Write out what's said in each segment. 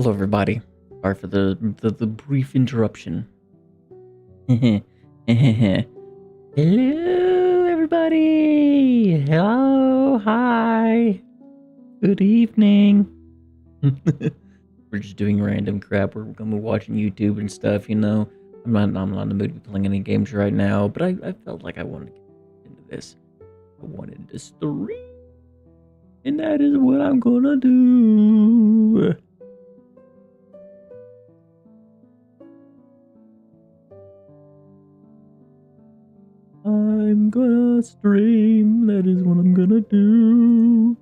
Hello, everybody. Sorry for the brief interruption. Hello, everybody. Hello, hi. Good evening. We're just doing random crap. We're gonna be watching YouTube and stuff. I'm not in the mood to be playing any games right now, but I felt like I wanted to get into this. I wanted to stream, and that is what I'm gonna do. I'm gonna stream. That is what I'm gonna do.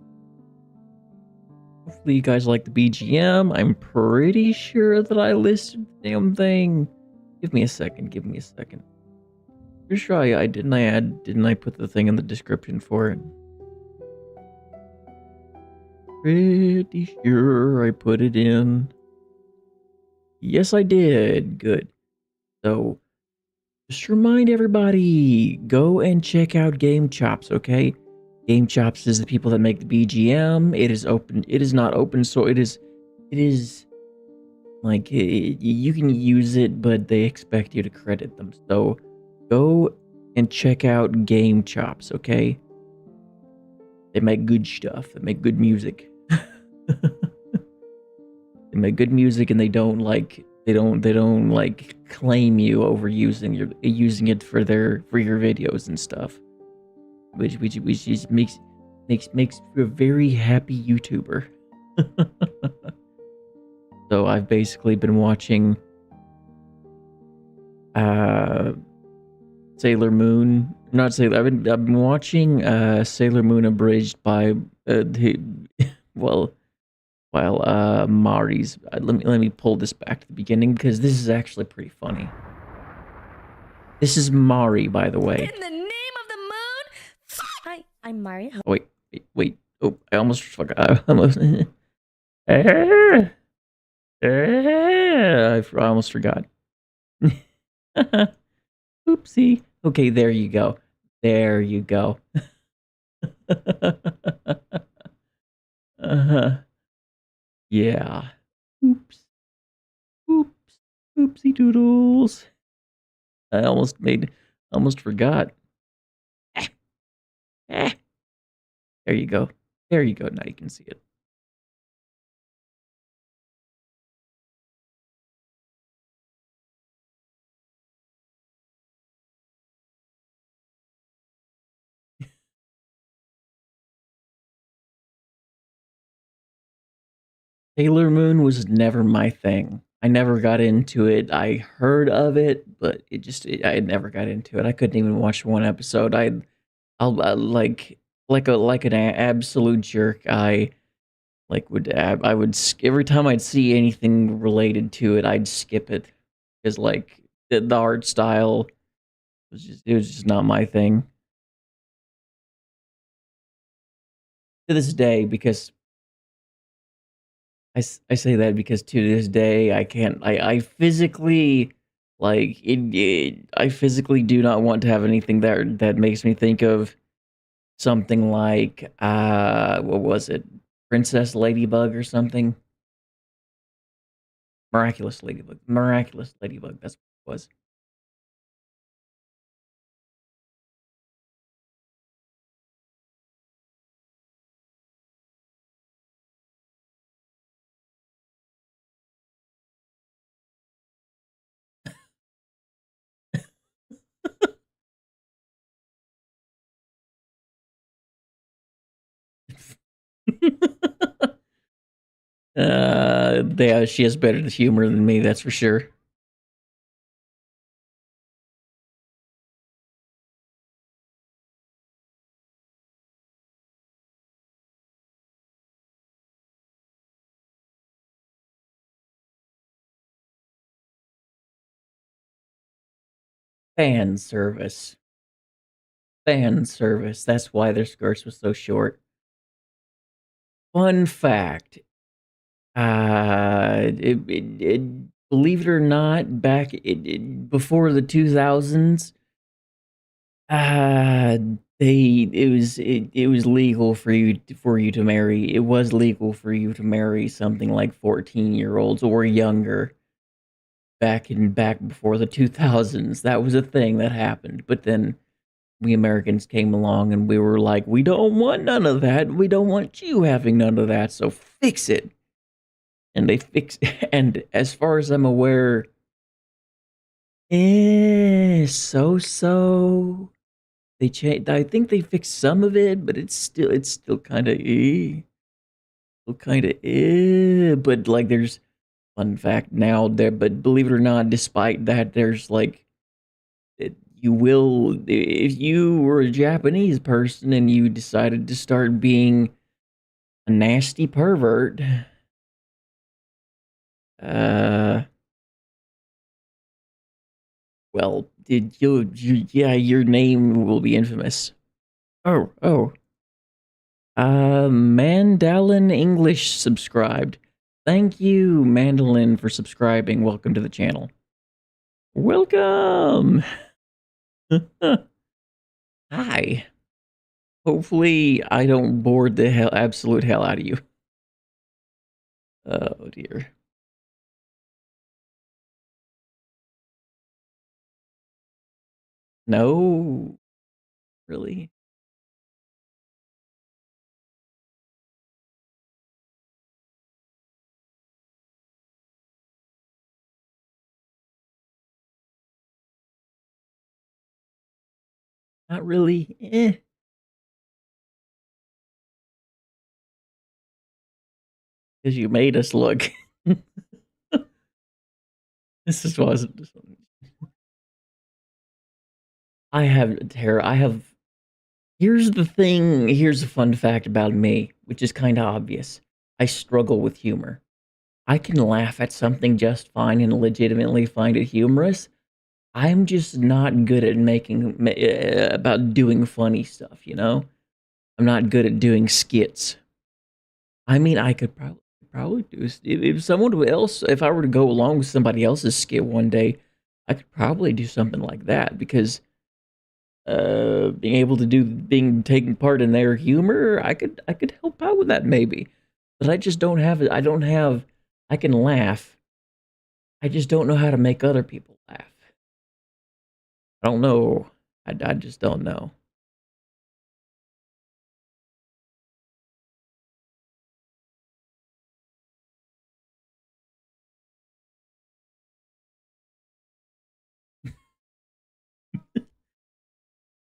Hopefully you guys like the BGM. I'm pretty sure that I listed the damn thing. Give me a second. Pretty sure didn't I put the thing in the description for it? Pretty sure I put it in. Yes, I did. Good. So, just remind everybody, go and check out Game Chops, okay? Game Chops is the people that make the BGM. It is open. It is not open source. It is like you can use it, but they expect you to credit them. So go and check out Game Chops, okay? They make good stuff. They make good music. They make good music, and they don't claim you over using it for your videos and stuff, which just makes for a very happy YouTuber. So I've basically been watching Sailor Moon. Not Sailor. I've been watching Sailor Moon abridged by Mari's. Let me pull this back to the beginning because this is actually pretty funny. This is Mari, by the way. In the name of the moon. Hi, I'm Mari. Wait. Oh, I almost forgot. I almost forgot. Oopsie. Okay, there you go. Yeah. Oops. Oopsie doodles. I almost forgot. There you go. Now you can see it. Sailor Moon was never my thing. I never got into it. I heard of it, but I never got into it. I couldn't even watch one episode. Like an absolute jerk. I would every time I'd see anything related to it, I'd skip it because the art style it was just not my thing. To this day, because I say that because to this day I can't I physically I physically do not want to have anything that makes me think of something like what was it, Princess Ladybug or something. Miraculous Ladybug, that's what it was. She has better humor than me, that's for sure. Fan service. That's why their skirts were so short. Fun fact. Believe it or not, before the 2000s, it was legal for you to marry. It was legal for you to marry something like 14-year-olds or younger back before the 2000s. That was a thing that happened. But then we Americans came along and we were like, we don't want none of that. We don't want you having none of that. So fix it. And they fix and as far as I'm aware, so. They changed. I think they fixed some of it, but it's still kind of still kind of. But like, there's fun fact now there. But believe it or not, despite that, there's like you will if you were a Japanese person and you decided to start being a nasty pervert. Well, yeah, your name will be infamous. Oh. Mandalin English subscribed. Thank you, Mandalin, for subscribing. Welcome to the channel. Welcome! Hi. Hopefully, I don't bore the absolute hell out of you. Oh, dear. No? Really? Not really. Because you made us look. This just wasn't. I have. Here's the thing. Here's a fun fact about me, which is kind of obvious. I struggle with humor. I can laugh at something just fine and legitimately find it humorous. I'm just not good at about doing funny stuff, you know? I'm not good at doing skits. I mean, I could probably do if someone else, if I were to go along with somebody else's skit one day, I could probably do something like that because being able to taking part in their humor, I could help out with that maybe. But I just don't have it. I can laugh. I just don't know how to make other people laugh. I don't know. I just don't know.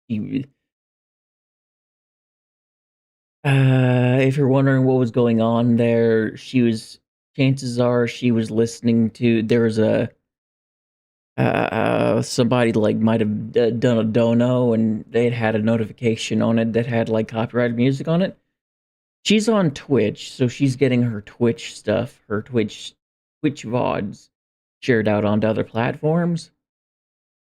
You- if you're wondering what was going on there, chances are she was listening to, there was a, somebody like might have done a dono and they had a notification on it that had like copyrighted music on it. She's on Twitch, so she's getting her Twitch stuff, her Twitch VODs shared out onto other platforms.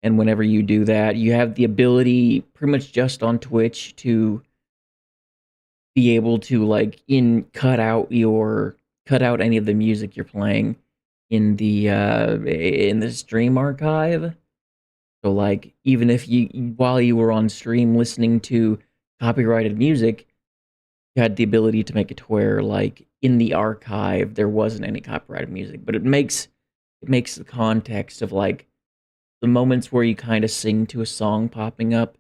And whenever you do that, you have the ability pretty much just on Twitch to be able to like cut out any of the music you're playing in the stream archive. So like even if while you were on stream listening to copyrighted music, you had the ability to make it to where like in the archive there wasn't any copyrighted music, but it makes the context of like the moments where you kind of sing to a song popping up.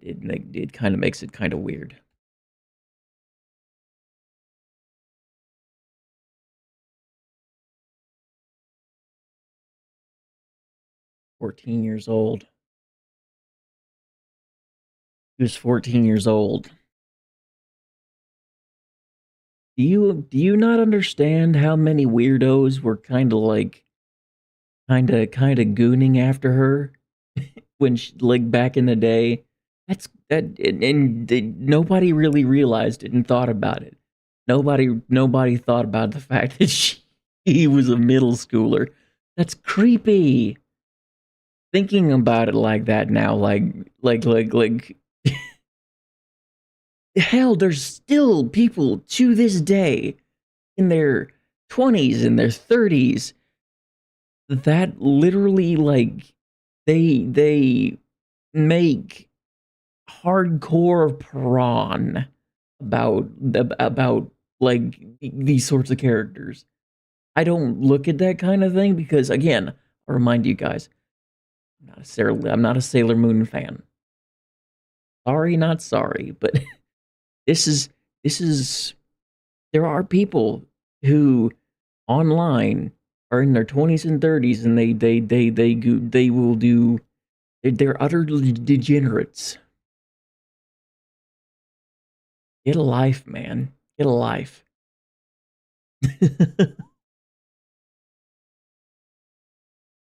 It kind of makes it kind of weird. "14 years old." He was 14 years old. Do you not understand how many weirdos were kind of gooning after her when she, like back in the day? Nobody really realized it and thought about it. Nobody thought about the fact that he was a middle schooler. That's creepy. Thinking about it like that now, like hell, there's still people to this day in their 20s and their 30s that literally like they make hardcore prawn about like these sorts of characters. I don't look at that kind of thing because, again, I'll remind you guys, I'm not a Sailor Moon fan. Sorry, not sorry, but this is this is there are people who online are in their 20s and 30s and they will do they're utter degenerates. Get a life, man. Get a life.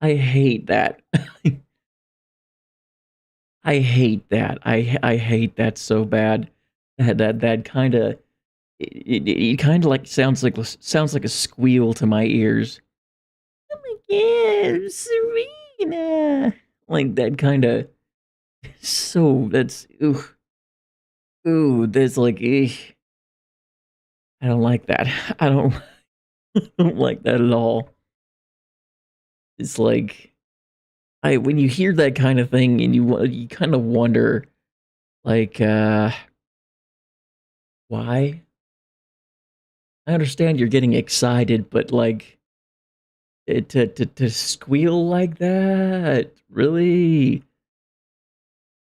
I hate that. I hate that. I hate that so bad. That kind of it kind of like sounds like a squeal to my ears. Oh my god, Serena! Like that kind of so that's ooh that's like I don't like that. I don't I don't like that at all. It's like I when you hear that kind of thing and you kind of wonder like why? I understand you're getting excited, but like to squeal like that, really?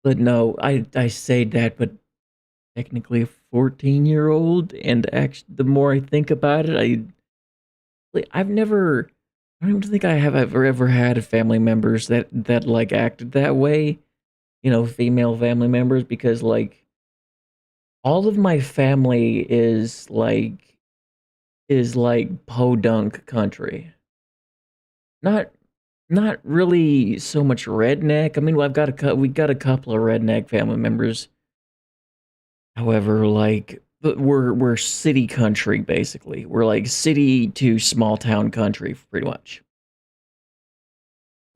But no, I say that, but technically a 14-year-old, and actually, the more I think about it, I've never, I don't even think I have ever had family members that like acted that way, female family members, because like all of my family is like podunk country. Not not really so much redneck. I mean, we got a couple of redneck family members. However, like but we're city country basically. We're like city to small town country pretty much.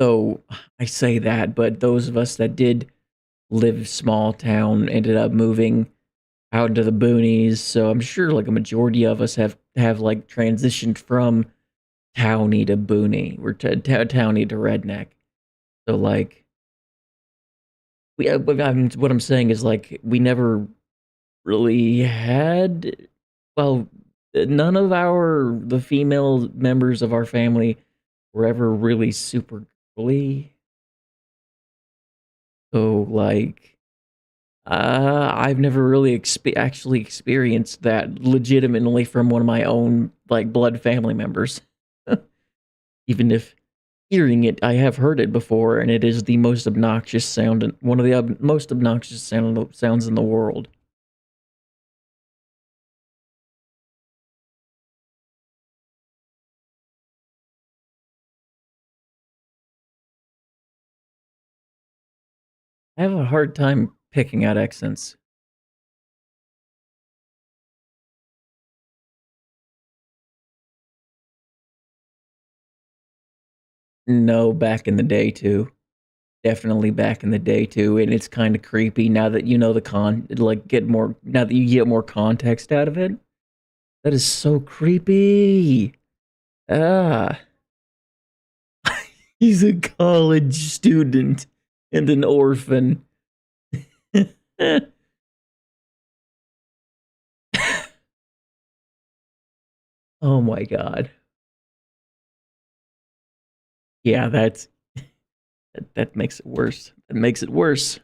So I say that, but those of us that did live small town ended up moving out into the boonies. So I'm sure like a majority of us have like transitioned from towny to boony. We're towny to redneck. So like what I'm saying is like we never really had well none of the female members of our family were ever really super girly. So like I've never really actually experienced that legitimately from one of my own like blood family members. Even if hearing it, I have heard it before, and it is the most obnoxious sound, one of the most obnoxious sounds in the world. I have a hard time picking out accents. No, back in the day too. Definitely back in the day too, and it's kind of creepy now that you know get more now that you get more context out of it. That is so creepy. Ah, he's a college student and an orphan. Oh my god. Yeah, that makes it worse. That makes it worse.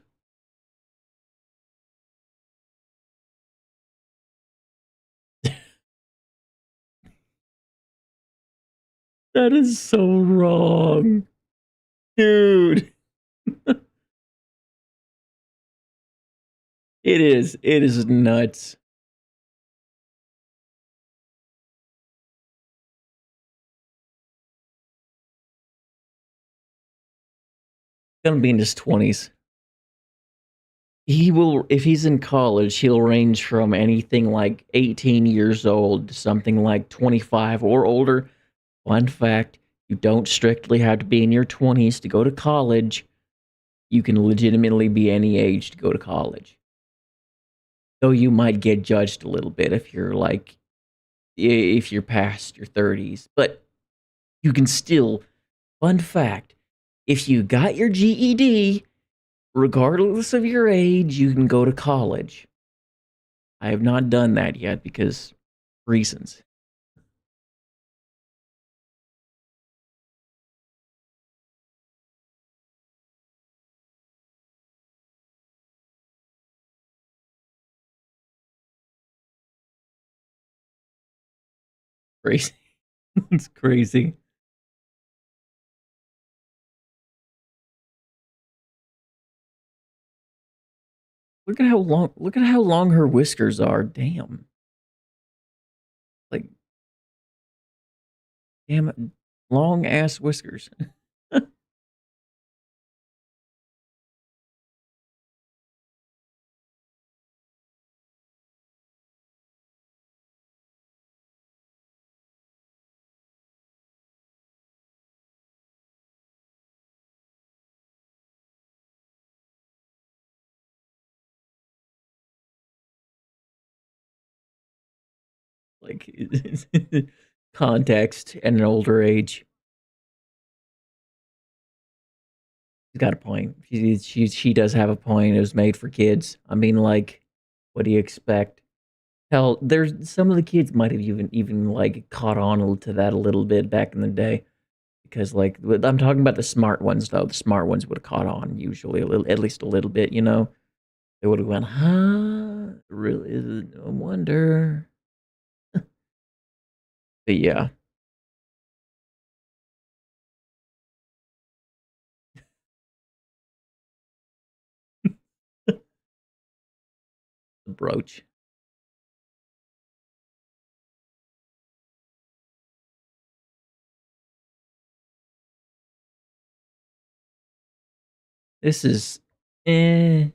That is so wrong. Dude. It is. It is nuts. Gonna be in his 20s. He will if he's in college, he'll range from anything like 18 years old to something like 25 or older. Fun fact, you don't strictly have to be in your 20s to go to college. You can legitimately be any age to go to college. Though you might get judged a little bit if you're past your 30s, but you can still fun fact, if you got your GED regardless of your age, you can go to college. I have not done that yet because reasons. Crazy. It's crazy. Look at how long her whiskers are. Damn. Like damn it. Long ass whiskers. Like context and an older age. She's got a point. She does have a point. It was made for kids. I mean, like, what do you expect? Hell, there's some of the kids might have even like caught on to that a little bit back in the day. Because like I'm talking about the smart ones though. The smart ones would have caught on usually a little, at least a little bit. You know, they would have went, "Huh? Really? No wonder." But yeah, the brooch. This is, eh.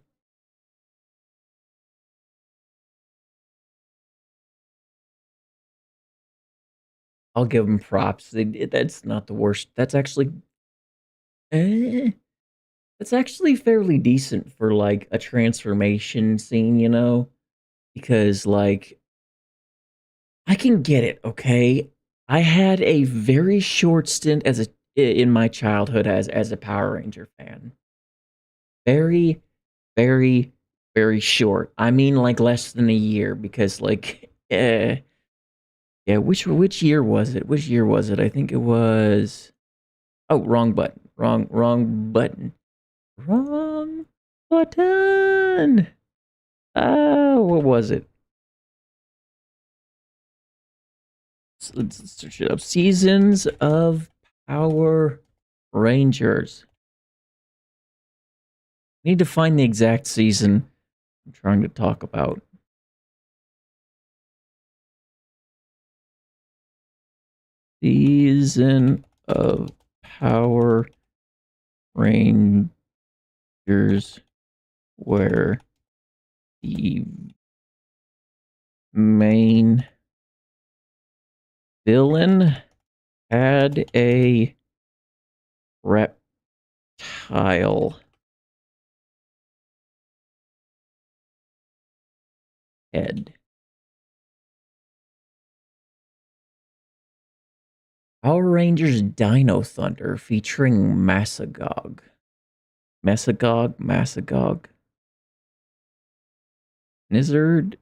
I'll give them props. That's not the worst. That's actually, eh. That's actually fairly decent for like a transformation scene. You know, because like I can get it. Okay, I had a very short stint as a in my childhood as a Power Ranger fan. Very, very, very short. I mean, like less than a year because, like, yeah. Which year was it? Which year was it? I think it was. Oh, wrong button. Wrong button. Wrong button. Oh, what was it? Let's search it up. Seasons of Power Rangers. Need to find the exact season I'm trying to talk about. Season of Power Rangers where the main villain had a reptile head. Power Rangers Dino Thunder featuring Massagog. Massagog. Nizzard.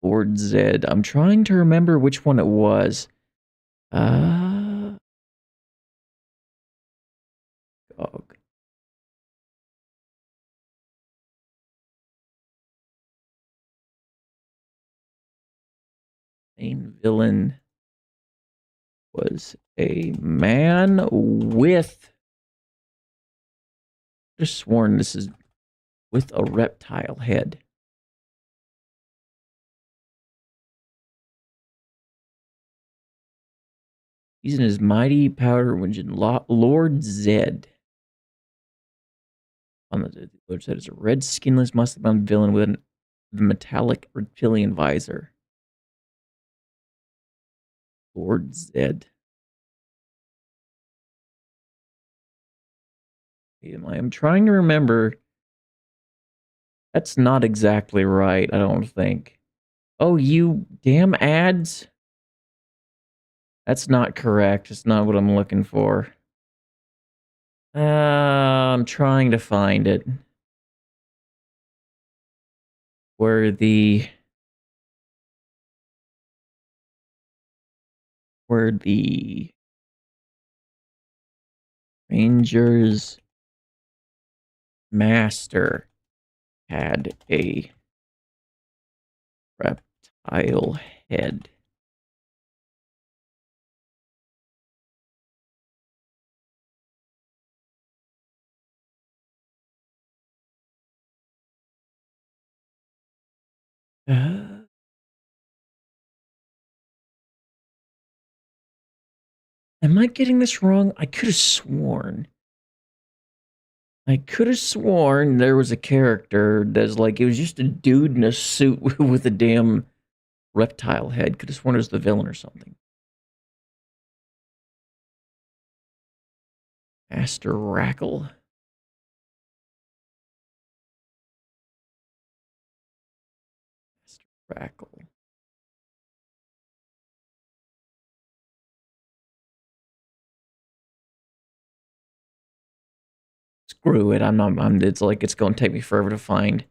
Lord Zed. I'm trying to remember which one it was. Gog. Main villain was a man with. Just sworn this is with a reptile head. He's in his mighty Power Ranger Lord Zed. On the website is a red skinless muscle bound villain with a metallic reptilian visor. Lord Zed. I am trying to remember. That's not exactly right, I don't think. Oh, you damn ads. That's not correct. It's not what I'm looking for. I'm trying to find it. Where the Ranger's master had a reptile head. Am I getting this wrong? I could have sworn. There was a character that's like, it was just a dude in a suit with a damn reptile head. Could have sworn it was the villain or something. Master Rackle. Master Rackle. Screw it. It's like, it's going to take me forever to find.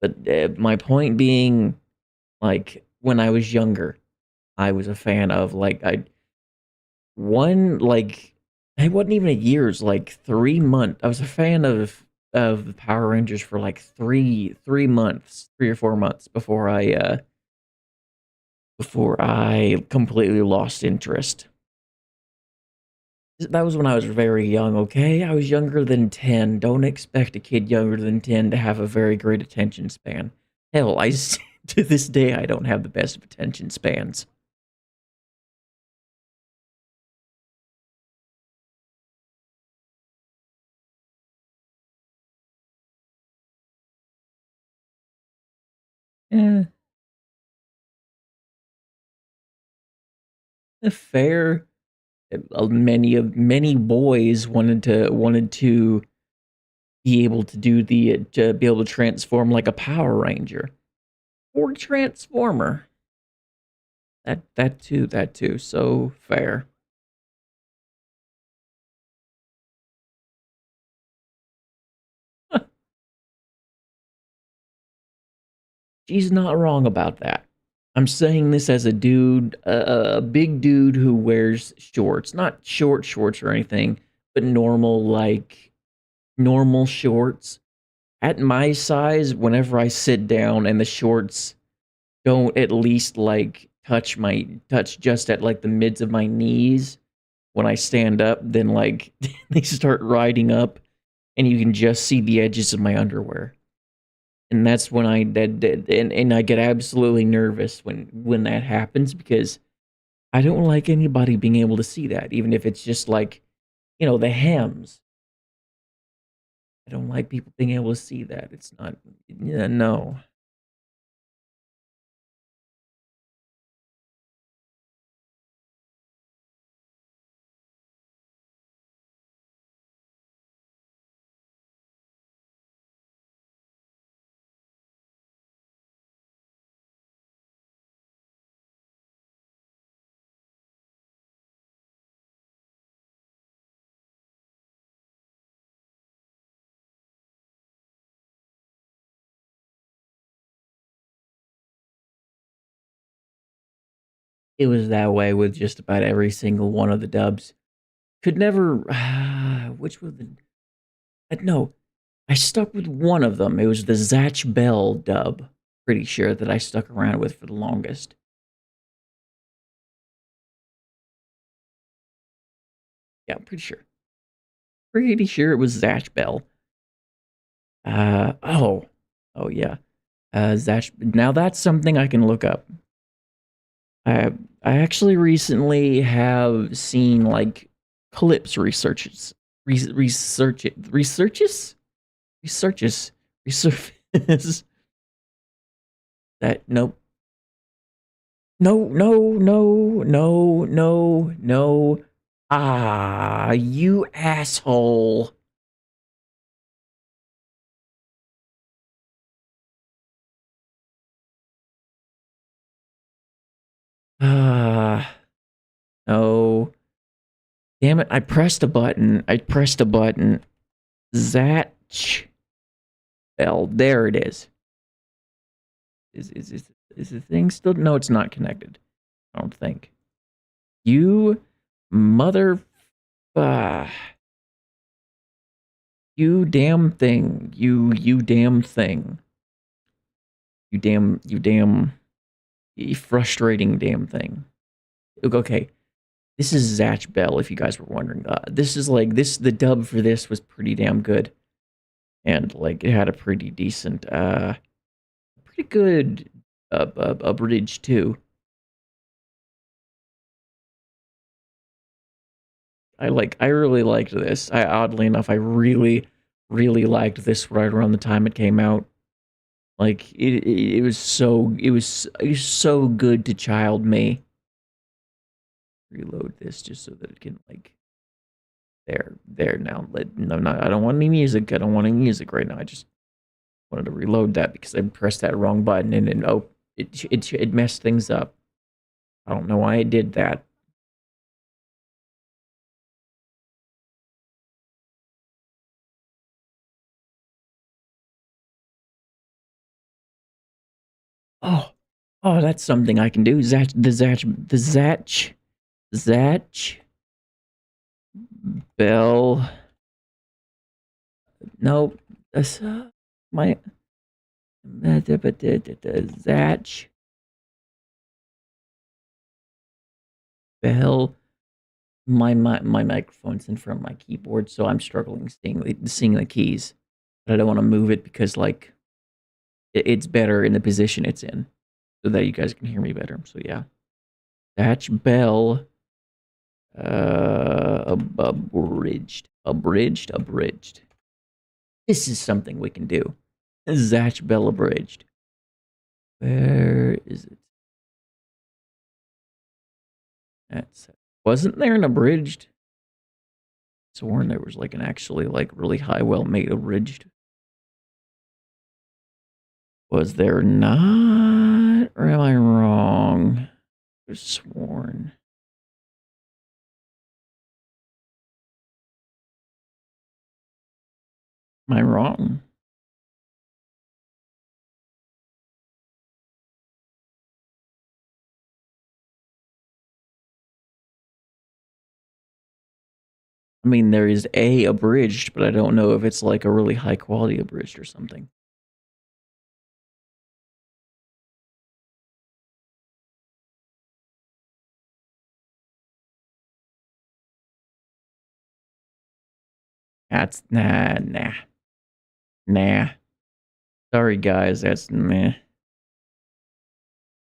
But my point being, like, when I was younger, I was a fan of, like, it wasn't even a year, it was like 3 months. I was a fan of the Power Rangers for like 3 months, 3 or 4 months before I completely lost interest. That was when I was very young, okay? I was younger than 10. Don't expect a kid younger than 10 to have a very great attention span. Hell, to this day, I don't have the best of attention spans. Eh, fair. Many boys wanted to be able to to be able to transform like a Power Ranger or Transformer. That too. So fair. She's not wrong about that. I'm saying this as a dude, a big dude who wears shorts, not short shorts or anything, but normal shorts. At my size, whenever I sit down and the shorts don't at least like touch just at like the mids of my knees when I stand up, then like they start riding up and you can just see the edges of my underwear. And that's when and I get absolutely nervous when that happens because I don't like anybody being able to see that, even if it's just like, the hems. I don't like people being able to see that. It's not, yeah, no. It was that way with just about every single one of the dubs. Could never, which were the, no, I stuck with one of them. It was the Zatch Bell dub. Pretty sure that I stuck around with for the longest. Yeah, I'm pretty sure. Pretty sure it was Zatch Bell. Oh. Oh, yeah. Zatch. Now that's something I can look up. I I actually recently have seen like clips researches. Research it. Resurface. That nope. No, no, no, no, no, no. Ah, you asshole. Ah, no. Damn it, I pressed a button. Zatch Bell. There it is. Is the thing still? No, it's not connected. I don't think. You mother. You damn thing. You damn thing. You damn frustrating damn thing. Okay. This is Zatch Bell, if you guys were wondering. This is like the dub for this was pretty damn good. And like it had a pretty decent pretty good abridged too. I really liked this. Oddly enough, I really liked this right around the time it came out. Like it was so good to child me. Reload this just so that it can like there now. I don't want any music. I don't want any music right now. I just wanted to reload that because I pressed that wrong button and it messed things up. I don't know why it did that. Oh, that's something I can do. Zatch Bell. No, that's my Zatch Bell. My microphone's in front of my keyboard, so I'm struggling seeing the keys. But I don't want to move it because like it's better in the position it's in, so that you guys can hear me better. So yeah, Zatch Bell. Abridged. This is something we can do. Zatch Bell abridged. Where is it? Wasn't there an abridged? Sworn there was like an actually like really high, well made abridged. Was there not? Or am I wrong? There's sworn. Am I wrong? I mean, there is a abridged, but I don't know if it's like a really high quality abridged or something. That's nah. Sorry guys, that's meh.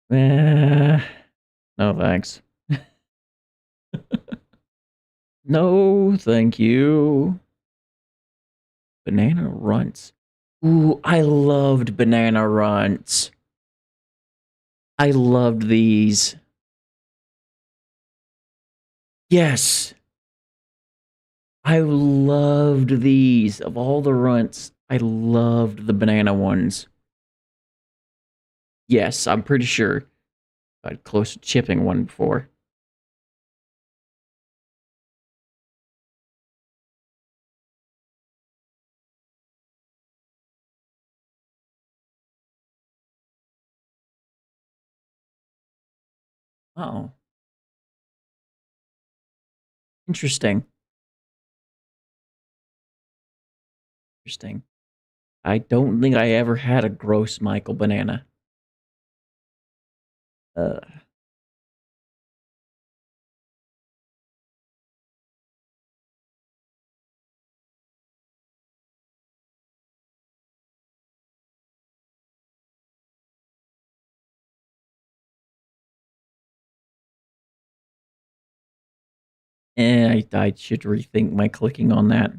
No thanks. No, thank you. Banana runts. Ooh, I loved banana runts. I loved these. Yes. I loved these. Of all the runts, I loved the banana ones. Yes, I'm pretty sure. I'd close to chipping one before. Oh. Interesting. I don't think I ever had a gross Michael banana. I should rethink my clicking on that.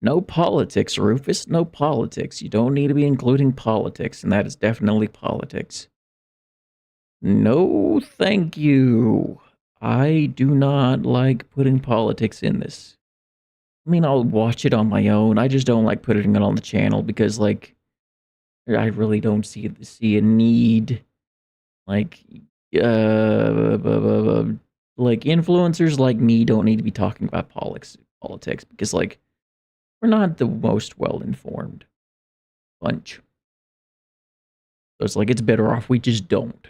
No politics, Rufus. No politics. You don't need to be including politics, and that is definitely politics. No, thank you. I do not like putting politics in this. I mean, I'll watch it on my own. I just don't like putting it on the channel because, like, I really don't see a need. Like, like influencers like me don't need to be talking about politics because like we're not the most well informed bunch. So it's like it's better off we just don't.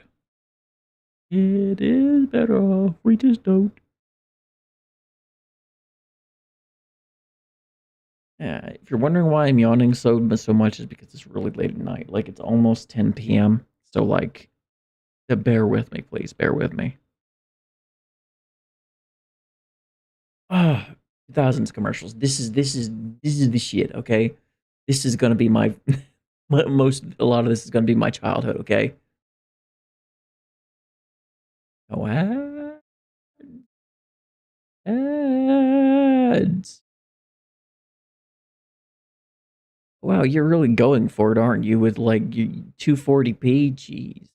It is better off we just don't. Yeah, if you're wondering why I'm yawning so much, is because it's really late at night. Like it's almost 10 p.m. So like, bear with me, please. Bear with me. Ah, thousands of commercials. This is the shit. Okay, this is gonna be my a lot of this is gonna be my childhood. Okay. Oh, ads. Wow, you're really going for it, aren't you? With like 240p. Jeez.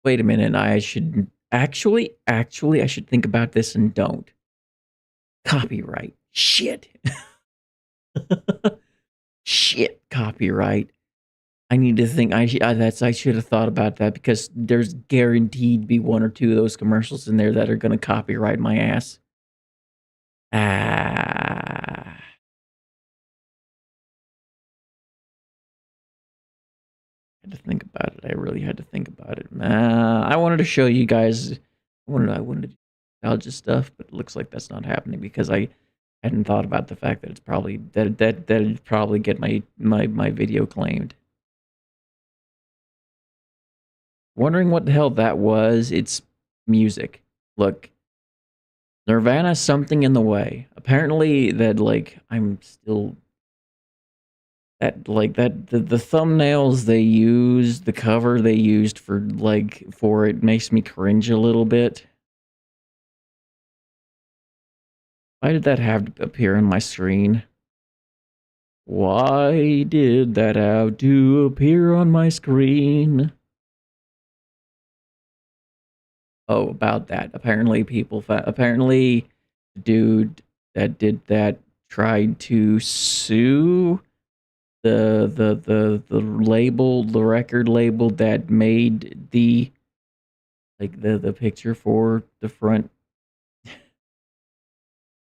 Wait a minute. I should actually I should think about this and don't. Copyright. Shit. Shit. Copyright. I need to think. I should have thought about that because there's guaranteed to be one or two of those commercials in there that are going to copyright my ass. Ah. I had to think about it. I really had to think about it. I wanted to show you guys. I wanted to do nostalgia stuff, but it looks like that's not happening because I hadn't thought about the fact that it's probably that'd probably get my video claimed. Wondering what the hell that was? It's music. Look, Nirvana, Something in the Way. Apparently, that like I'm still that like that the thumbnails they used, the cover they used for it makes me cringe a little bit. Why did that have to appear on my screen? Why did that have to appear on my screen? Oh, about that. Apparently, apparently, the dude that did that tried to sue the record label that made the picture for the front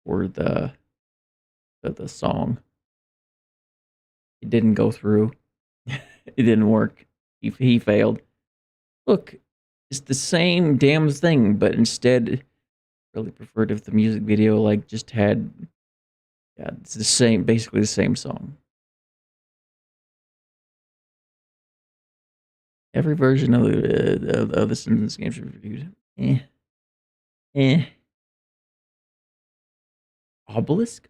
for the song. It didn't go through. It didn't work. He failed. Look, it's the same damn thing, but instead, really preferred if the music video like just had, yeah, it's the same, basically the same song. Every version of the Simpsons games reviewed. Eh. Obelisk?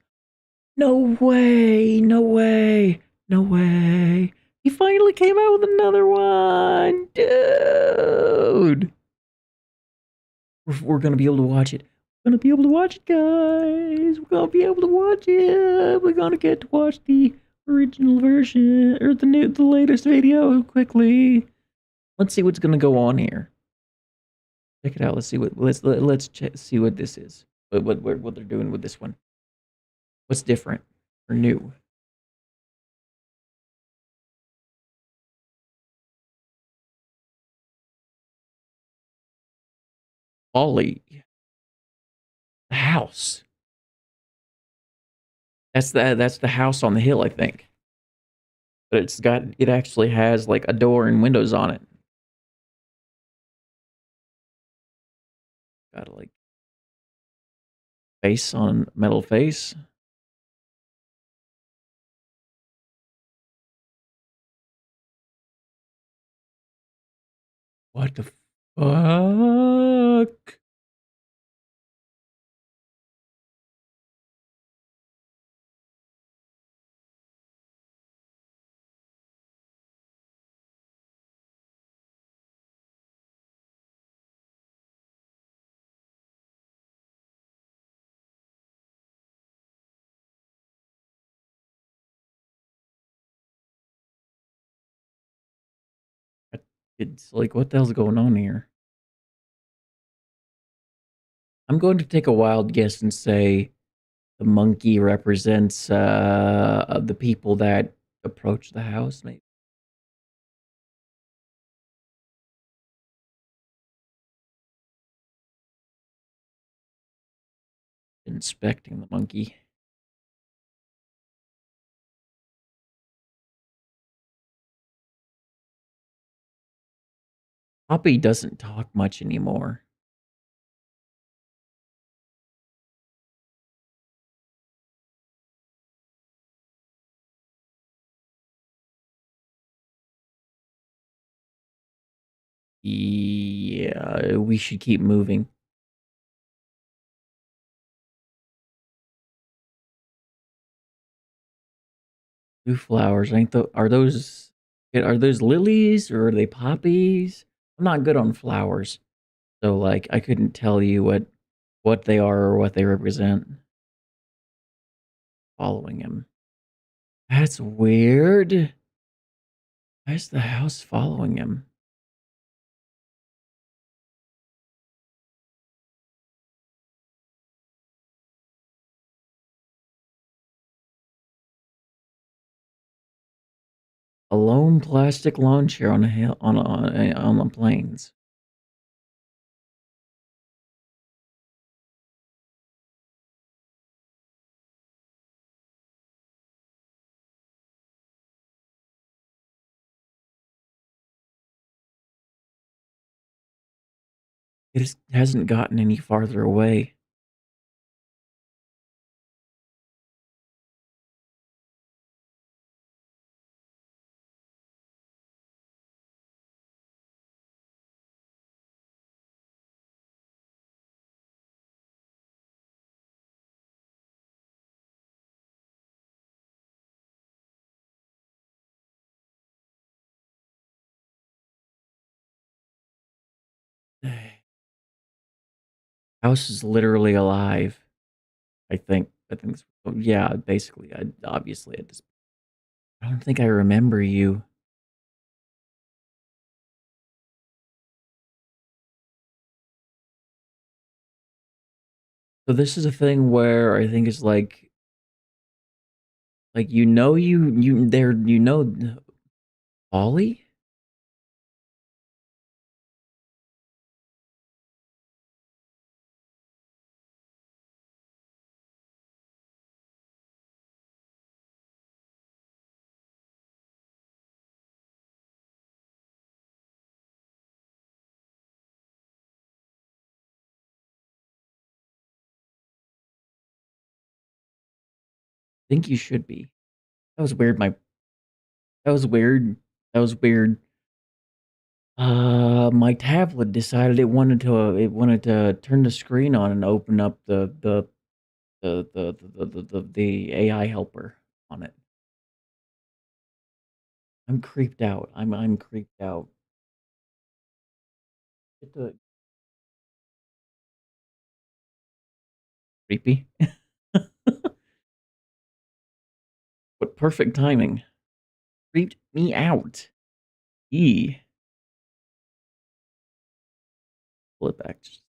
No way! No way! No way! He finally came out with another one, dude. We're gonna be able to watch it. We're gonna be able to watch it, guys. We're gonna be able to watch it. We're gonna get to watch the original version or the latest video quickly. Let's see what's gonna go on here. Check it out. Let's see see what this is. What they're doing with this one. What's different or new? Ollie, the house. That's the house on the hill, I think. But it actually has like a door and windows on it. Got a like face on metal face. What the fuck? It's like, what the hell's going on here? I'm going to take a wild guess and say the monkey represents the people that approach the house, maybe. inspecting the monkey. Poppy doesn't talk much anymore. Yeah, we should keep moving. Two flowers. Ain't the are those lilies or are they poppies? I'm not good on flowers. So like I couldn't tell you what they are or what they represent. Following him. That's weird. Why is the house following him? A lone plastic lawn chair on a hill on the plains. It just hasn't gotten any farther away. House is literally alive. I think. Yeah, basically. Obviously, I don't think I remember you. So this is a thing where I think it's like you there you know Ollie? I think you should be. That was weird. That was weird. That was weird. My tablet decided it wanted to turn the screen on and open up the AI helper on it. I'm creeped out. I'm creeped out. Get the creepy. What perfect timing. Creeped me out. E. Pull it back. Just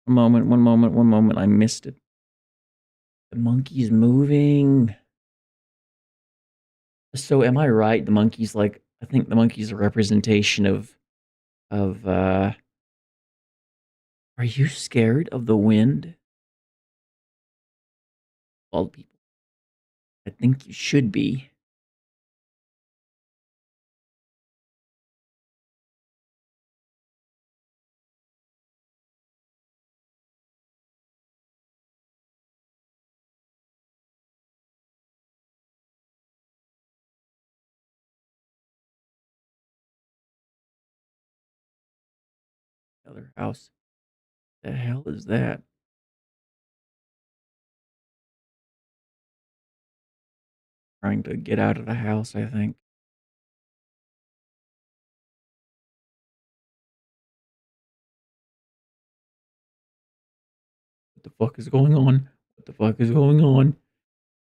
one moment. I missed it. The monkey's moving. So am I right? I think the monkey's a representation of are you scared of the wind? Bald people. I think you should be. Other house. The hell is that? Trying to get out of the house, I think. What the fuck is going on? What the fuck is going on?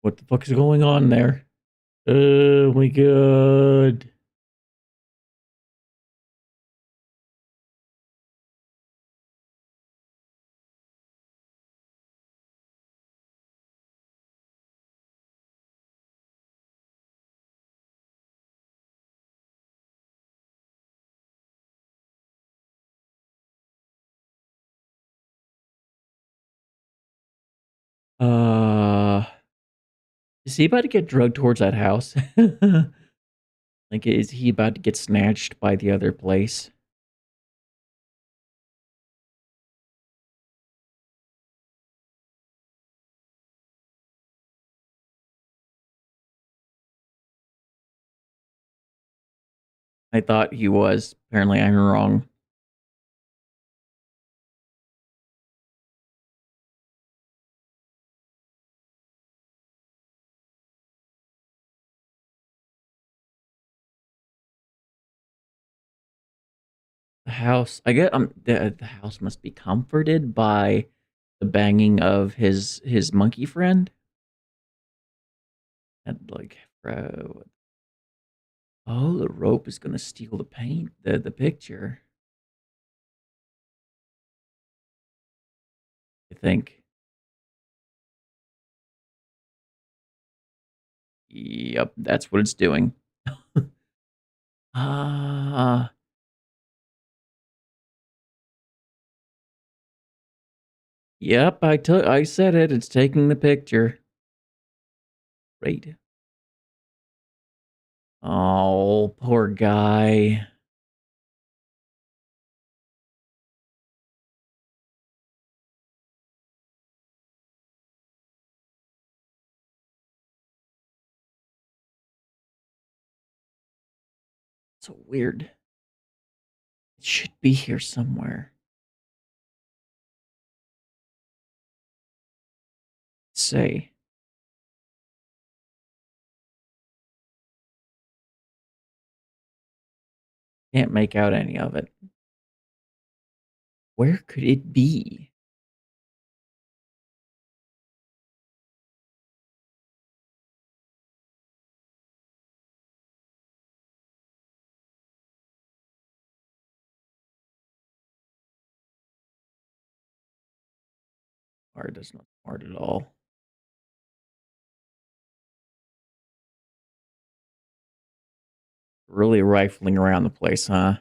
What the fuck is going on there? Oh my god. Is he about to get drugged towards that house? Like, is he about to get snatched by the other place? I thought he was. Apparently, I'm wrong. The house. I get. The house must be comforted by the banging of his monkey friend. And like, oh, the rope is gonna steal the paint. The picture. I think. Yep, that's what it's doing. Ah, yep. I said it. It's taking the picture. Right. Oh, poor guy. So weird. It should be here somewhere. Say, can't make out any of it. Where could it be? Or does not smart at all. Really rifling around the place, huh?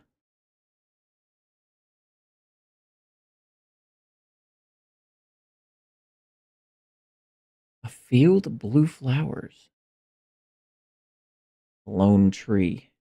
A field of blue flowers. Lone tree.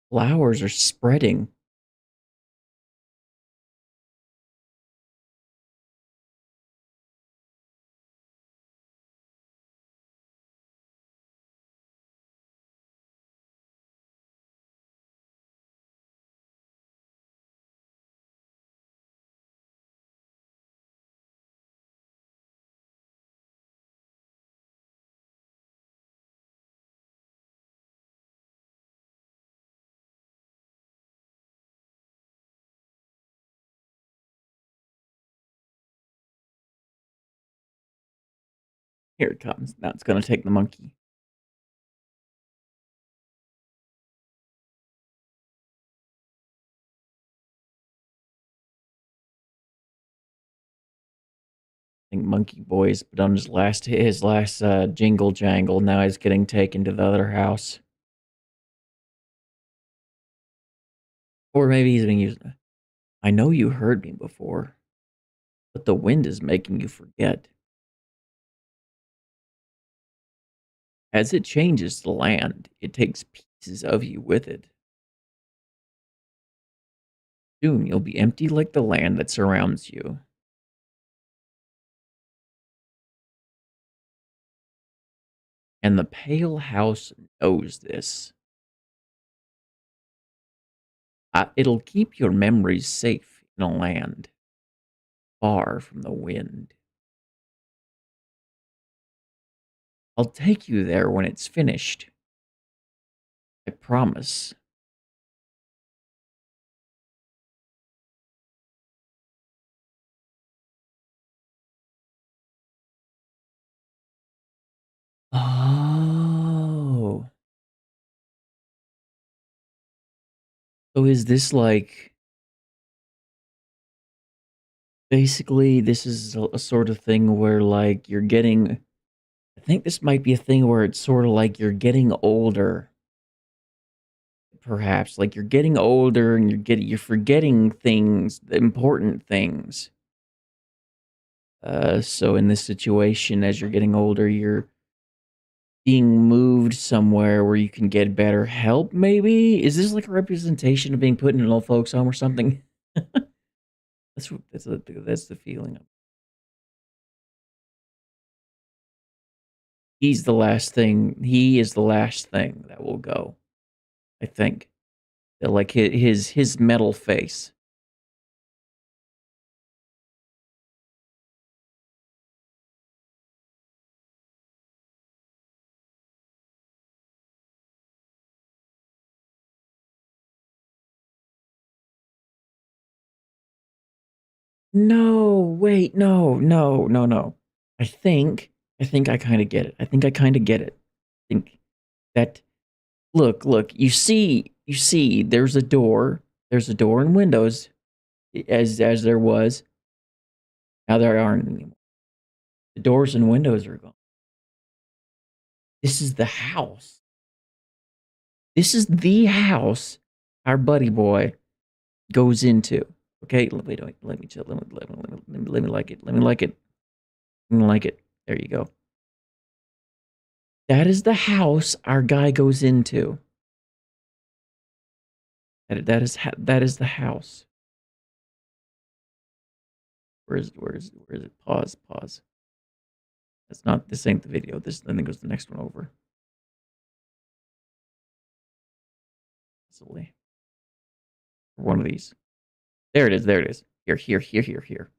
Flowers are spreading. Here it comes. Now it's gonna take the monkey. I think Monkey Boy's but on his last jingle jangle. Now he's getting taken to the other house. Or maybe he's being used. I know you heard me before, but the wind is making you forget. As it changes the land, it takes pieces of you with it. Soon you'll be empty like the land that surrounds you. And the Pale House knows this. It'll keep your memories safe in a land far from the wind. I'll take you there when it's finished. I promise. Oh. So is this like basically this is a sort of thing where like you're getting I think this might be a thing where it's sort of like you're getting older, perhaps. Like you're getting older and you're forgetting things, the important things. So in this situation, as you're getting older, you're being moved somewhere where you can get better help, maybe? Is this like a representation of being put in an old folks home or something? That's the feeling. He is the last thing that will go, I think. Like his metal face. No, wait, no. I think I think I kind of get it. I think I kind of get it. I think that look, you see there's a door and windows as there was. Now there aren't anymore. The doors and windows are gone. This is the house. This is the house our buddy boy goes into. Okay, wait, let me chill. Let me like it. Let me like it. Let me like it. There you go. That is the house our guy goes into. That is the house. Where is it? Pause. That's not this ain't the video. This then it goes the next one over. Silly. One of these. There it is. Here.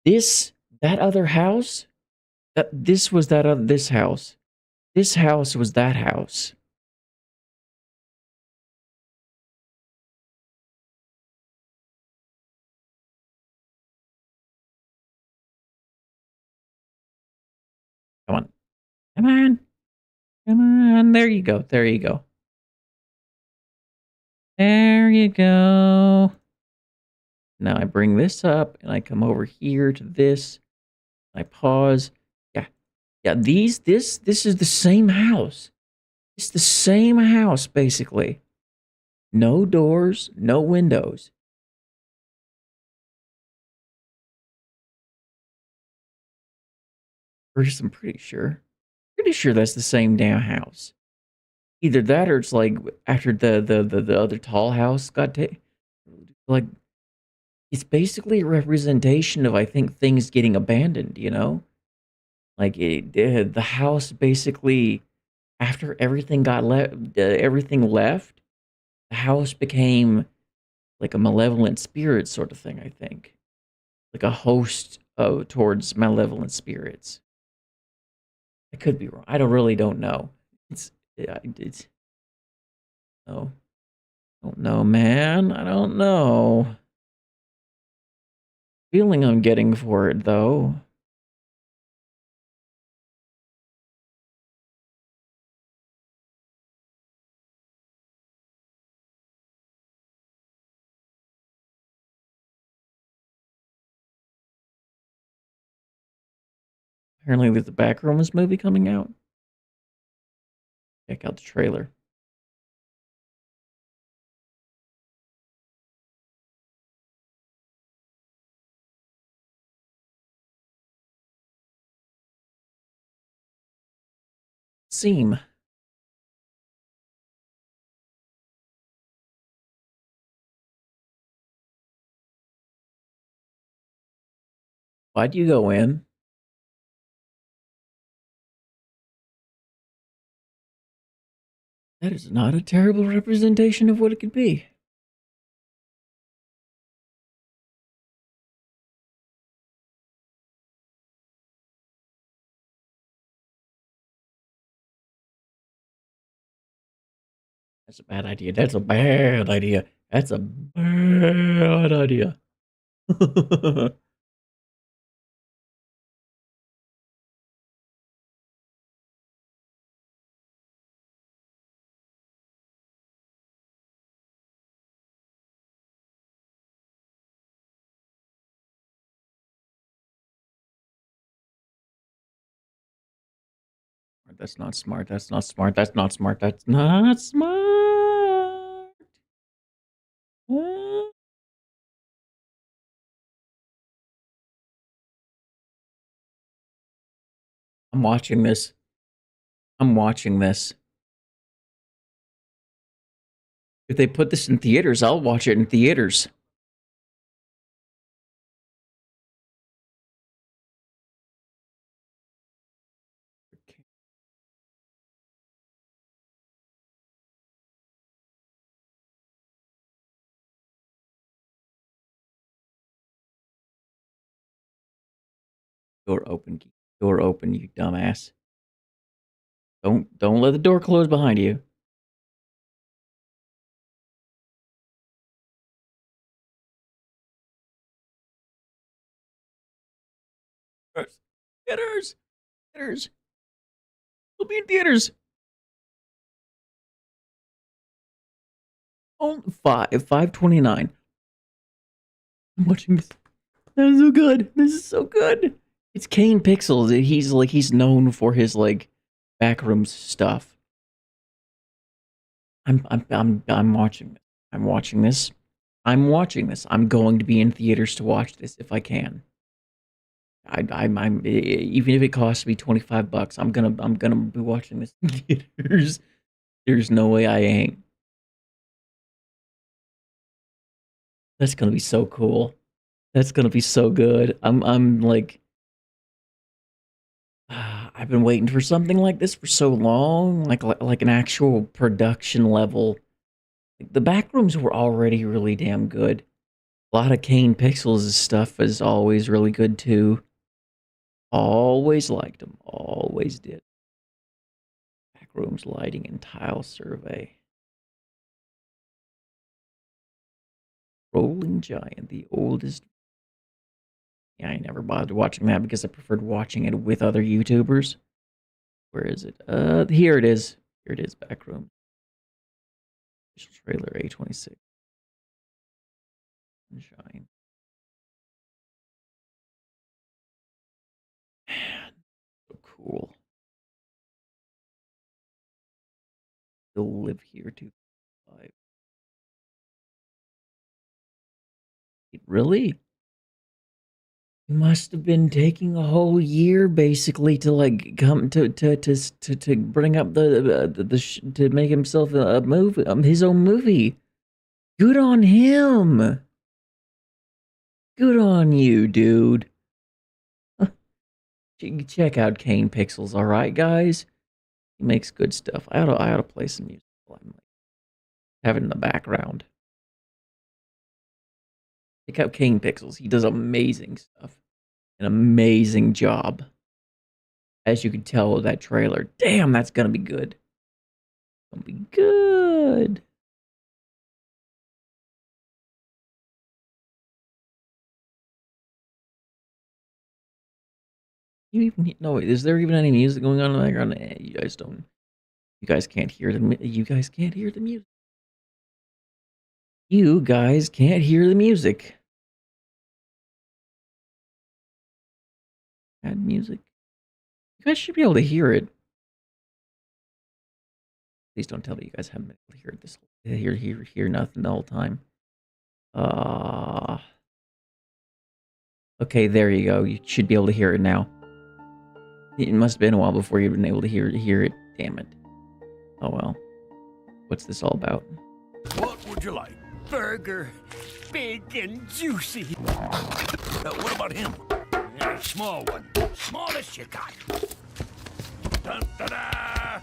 This that other house. This was that other this house. This house was that house. Come on. Come on. Come on. There you go. There you go. There you go. Now I bring this up and I come over here to this. I pause. Yeah. Yeah, this is the same house. It's the same house basically. No doors, no windows. I'm pretty sure. Pretty sure that's the same damn house. Either that or it's like after the other tall house got taken. Like it's basically a representation of I think things getting abandoned, you know? Like the house basically after everything got left everything left, the house became like a malevolent spirit sort of thing, I think. Like a host towards malevolent spirits. I could be wrong. I don't know. It's no. I don't know, man. I don't know. Feeling I'm getting for it though. Apparently there's a back room this movie coming out. Check out the trailer. Seam. Why'd you go in? That is not a terrible representation of what it could be. That's a bad idea. That's a bad idea. That's a bad idea. That's not smart. That's not smart. That's not smart. That's not smart. Uh, I'm watching this. I'm watching this. If they put this in theaters, I'll watch it in theaters. Door open. Door open, you dumbass. Don't let the door close behind you. Theaters. Theaters. We'll be in theaters. Oh, 5:29. I'm watching this. That is so good. This is so good. It's Kane Pixels. He's known for his like backrooms stuff. I'm watching this. I'm watching this. I'm watching this. I'm going to be in theaters to watch this if I can. I'm even if it costs me $25, I'm gonna be watching this in theaters. There's no way I ain't. That's gonna be so cool. That's gonna be so good. I'm like, I've been waiting for something like this for so long, like an actual production level. Like, the backrooms were already really damn good. A lot of Kane Pixels' stuff is always really good too. Always liked them. Always did. Backrooms lighting and tile survey. Rolling Giant, the oldest. Yeah, I never bothered watching that because I preferred watching it with other YouTubers. Where is it? Here it is. Here it is, Backroom. Official trailer A26. Sunshine. Man, so cool. Still live here too. Really? It must have been taking a whole year basically to like come to bring up to make himself a movie, his own movie. Good on him. Good on you, dude. Check out Kane Pixels, all right, guys. He makes good stuff. I ought to play some music while I'm like, have it in the background. Check out Kane Pixels. He does amazing stuff. An amazing job. As you can tell with that trailer. Damn, that's gonna be good. Gonna be good. You even no? Is there even any music going on in the background? You guys don't. You guys can't hear the. You guys can't hear the music. You guys can't hear the music. Add music. You guys should be able to hear it. Please don't tell me you guys haven't been able to hear this. Hear nothing the whole time. Okay, there you go. You should be able to hear it now. It must have been a while before you've been able to hear it. Damn it. Oh well. What's this all about? What would you like? Burger, big and juicy. What about him? Yeah, small one. Smallest you got. Dun, da, da.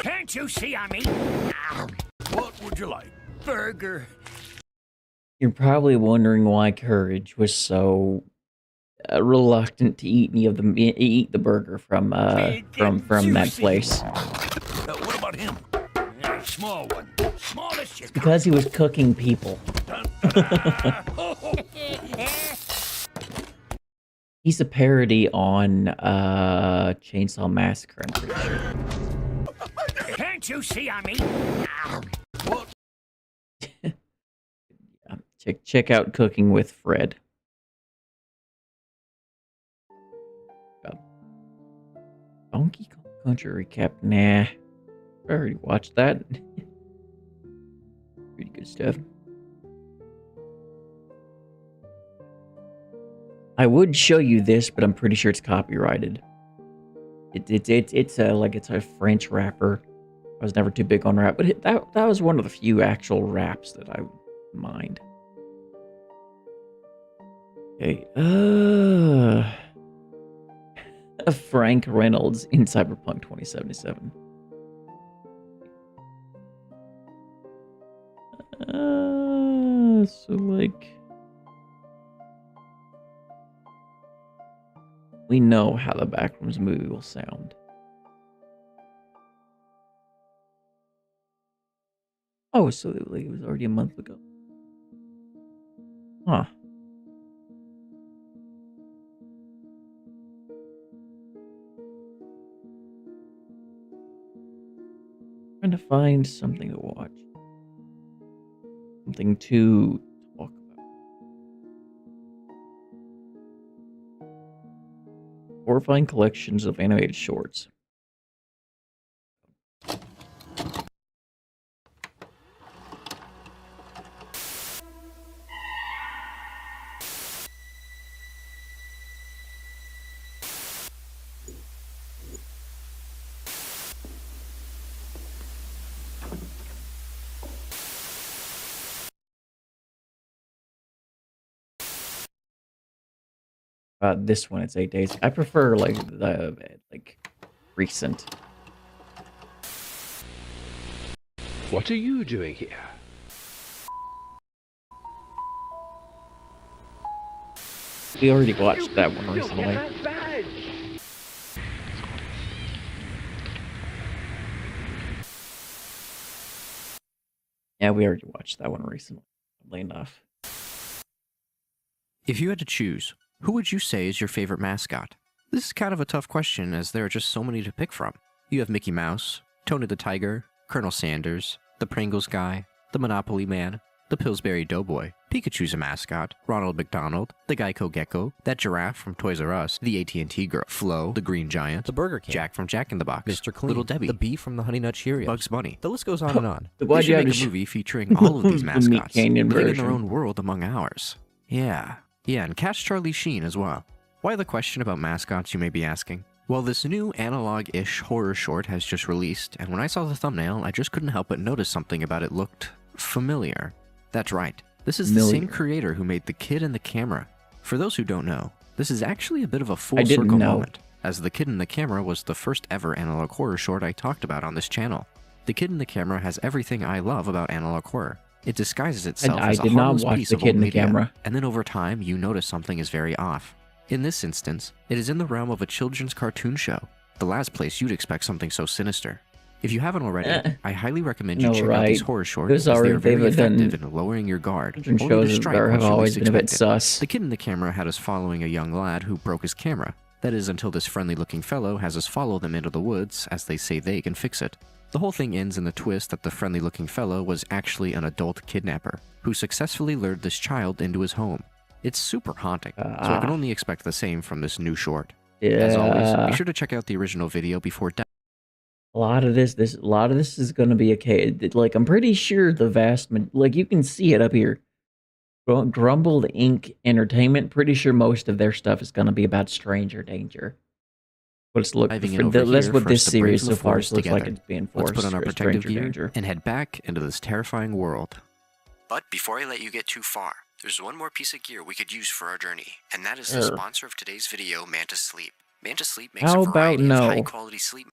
Can't you see I'm eating? What would you like? Burger. You're probably wondering why Courage was so reluctant to eat the burger from that place. What about him? Yeah, small one. Smallest you got. Because he was cooking people. Dun, da, da. He's a parody on Chainsaw Massacre, I'm pretty sure. Can't you see I'm eating? What? Check out Cooking with Fred. Donkey Kong Country recap. Nah. I already watched that. Pretty good stuff. I would show you this, but I'm pretty sure it's copyrighted. It's a French rapper. I was never too big on rap, but that was one of the few actual raps that I would mind. Okay, Frank Reynolds in Cyberpunk 2077. So like, we know how the Backrooms movie will sound. Oh, so it was already a month ago. Huh. Trying to find something to watch. Something to talk about. Horrifying collections of animated shorts. This one, it's 8 days. I prefer like the recent. What are you doing here? We already watched that one recently. Yeah, we already watched that one recently. Oddly enough. If you had to choose, who would you say is your favorite mascot? This is kind of a tough question as there are just so many to pick from. You have Mickey Mouse, Tony the Tiger, Colonel Sanders, the Pringles guy, the Monopoly Man, the Pillsbury Doughboy, Pikachu's a mascot, Ronald McDonald, the Geico Gecko, that giraffe from Toys R Us, the AT&T girl, Flo, the Green Giant, The Burger King, Jack from Jack in the Box, Mr. Clean, Little Debbie, the Bee from the Honey Nut Cheerios, Bugs Bunny. The list goes on and on. They Why'd should you have make to a movie featuring all of these the Meat mascots, Canyon living in version. their own world among ours. Yeah, and cast Charlie Sheen as well. Why the question about mascots, you may be asking? Well, this new analog-ish horror short has just released, and when I saw the thumbnail, I just couldn't help but notice something about it looked familiar. That's right. This is the same creator who made The Kid and the Camera. For those who don't know, this is actually a bit of a full circle moment, as The Kid and the Camera was the first ever analog horror short I talked about on this channel. The Kid and the Camera has everything I love about analog horror. It disguises itself as a harmless piece of old media, and then over time you notice something is very off. In this instance, it is in the realm of a children's cartoon show, the last place you'd expect something so sinister. If you haven't already, I highly recommend you check out these horror shorts as they are very effective in lowering your guard, only to strike once you least expect it. The Kid in the Camera had us following a young lad who broke his camera. That is until this friendly-looking fellow has us follow them into the woods as they say they can fix it. The whole thing ends in the twist that the friendly-looking fellow was actually an adult kidnapper who successfully lured this child into his home. It's super haunting, so I can only expect the same from this new short. As always, be sure to check out the original video before a lot of this is going to be okay. Like, I'm pretty sure the like, you can see it up here. Grumbled Inc. Entertainment, pretty sure most of their stuff is going to be about stranger danger. Let's look. That's what this series so far looks like it's being forced. Let's put on our protective gear and head back into this terrifying world. But before I let you get too far, there's one more piece of gear we could use for our journey, and that is the sponsor of today's video, Manta Sleep. Manta Sleep makes a variety of high-quality sleep.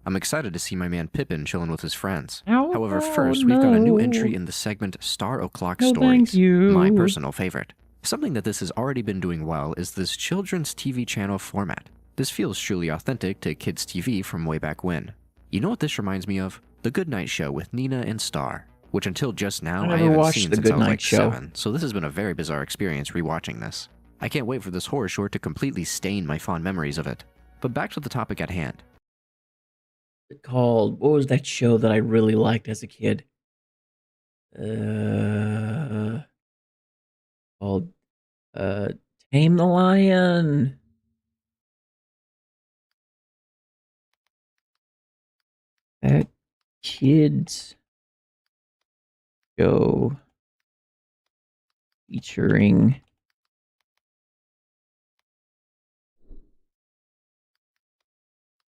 I'm excited to see my man Pippin chilling with his friends. However, first, we've got a new entry in the segment Star O'Clock Stories, my personal favorite. Something that this has already been doing well is this children's TV channel format. This feels truly authentic to kids' TV from way back when. You know what this reminds me of? The Good Night Show with Nina and Star, which until just now I haven't seen since I was like 7, so this has been a very bizarre experience rewatching this. I can't wait for this horror short to completely stain my fond memories of it. But back to the topic at hand. Called, what was that show that I really liked as a kid? Called Tame the Lion. That kids show featuring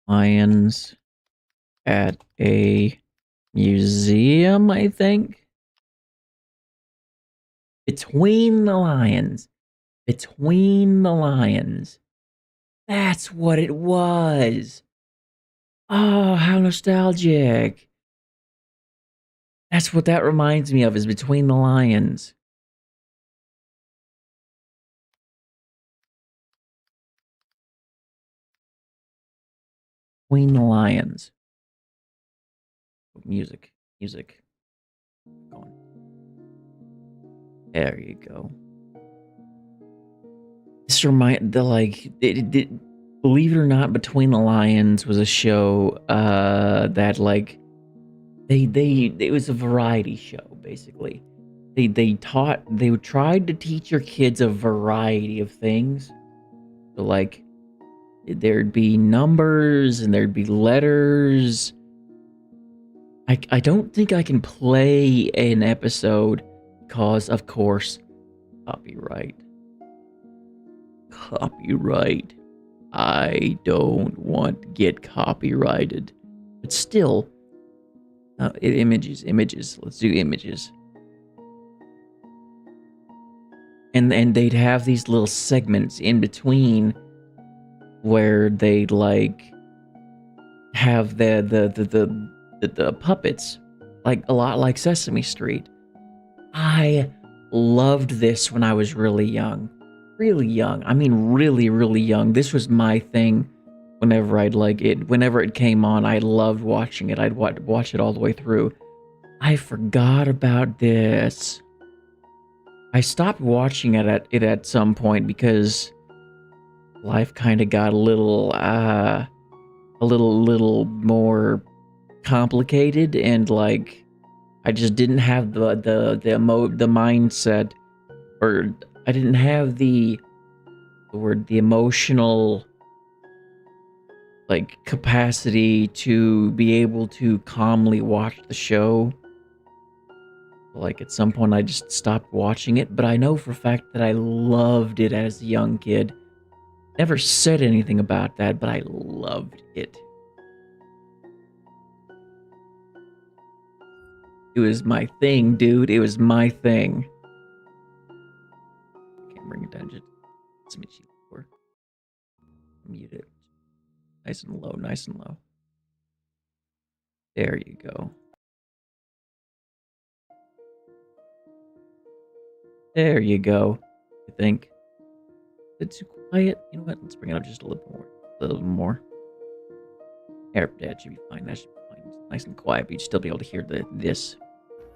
lions at a museum, I think. Between the lions. Between the lions. That's what it was. Oh, how nostalgic. That's what that reminds me of, is Between the Lions. Between the Lions. Music. Music. Going. There you go. This believe it or not, Between the Lions was a show that it was a variety show, basically. They tried to teach your kids a variety of things. So like there'd be numbers and there'd be letters. I don't think I can play an episode because, of course, copyright. Copyright. I don't want to get copyrighted. But still, images. Let's do images. And they'd have these little segments in between where they'd like have the puppets, like a lot like Sesame Street. I loved this when I was really young. Really young. I mean, really, really young. This was my thing. Whenever it came on, I loved watching it. I'd watch it all the way through. I forgot about this. I stopped watching it at some point because life kind of got a little more complicated, and like I just didn't have the mindset, or I didn't have the emotional like capacity to be able to calmly watch the show. Like at some point I just stopped watching it, but I know for a fact that I loved it as a young kid. Never said anything about that, but I loved it. It was my thing, dude. It was my thing. Can't bring it down just a smidge lower. Mute it. Nice and low, nice and low. There you go. There you go. I think. It's too quiet. You know what? Let's bring it up just a little more. A little more. There, that should be fine. That should be fine. It's nice and quiet, but you'd still be able to hear this.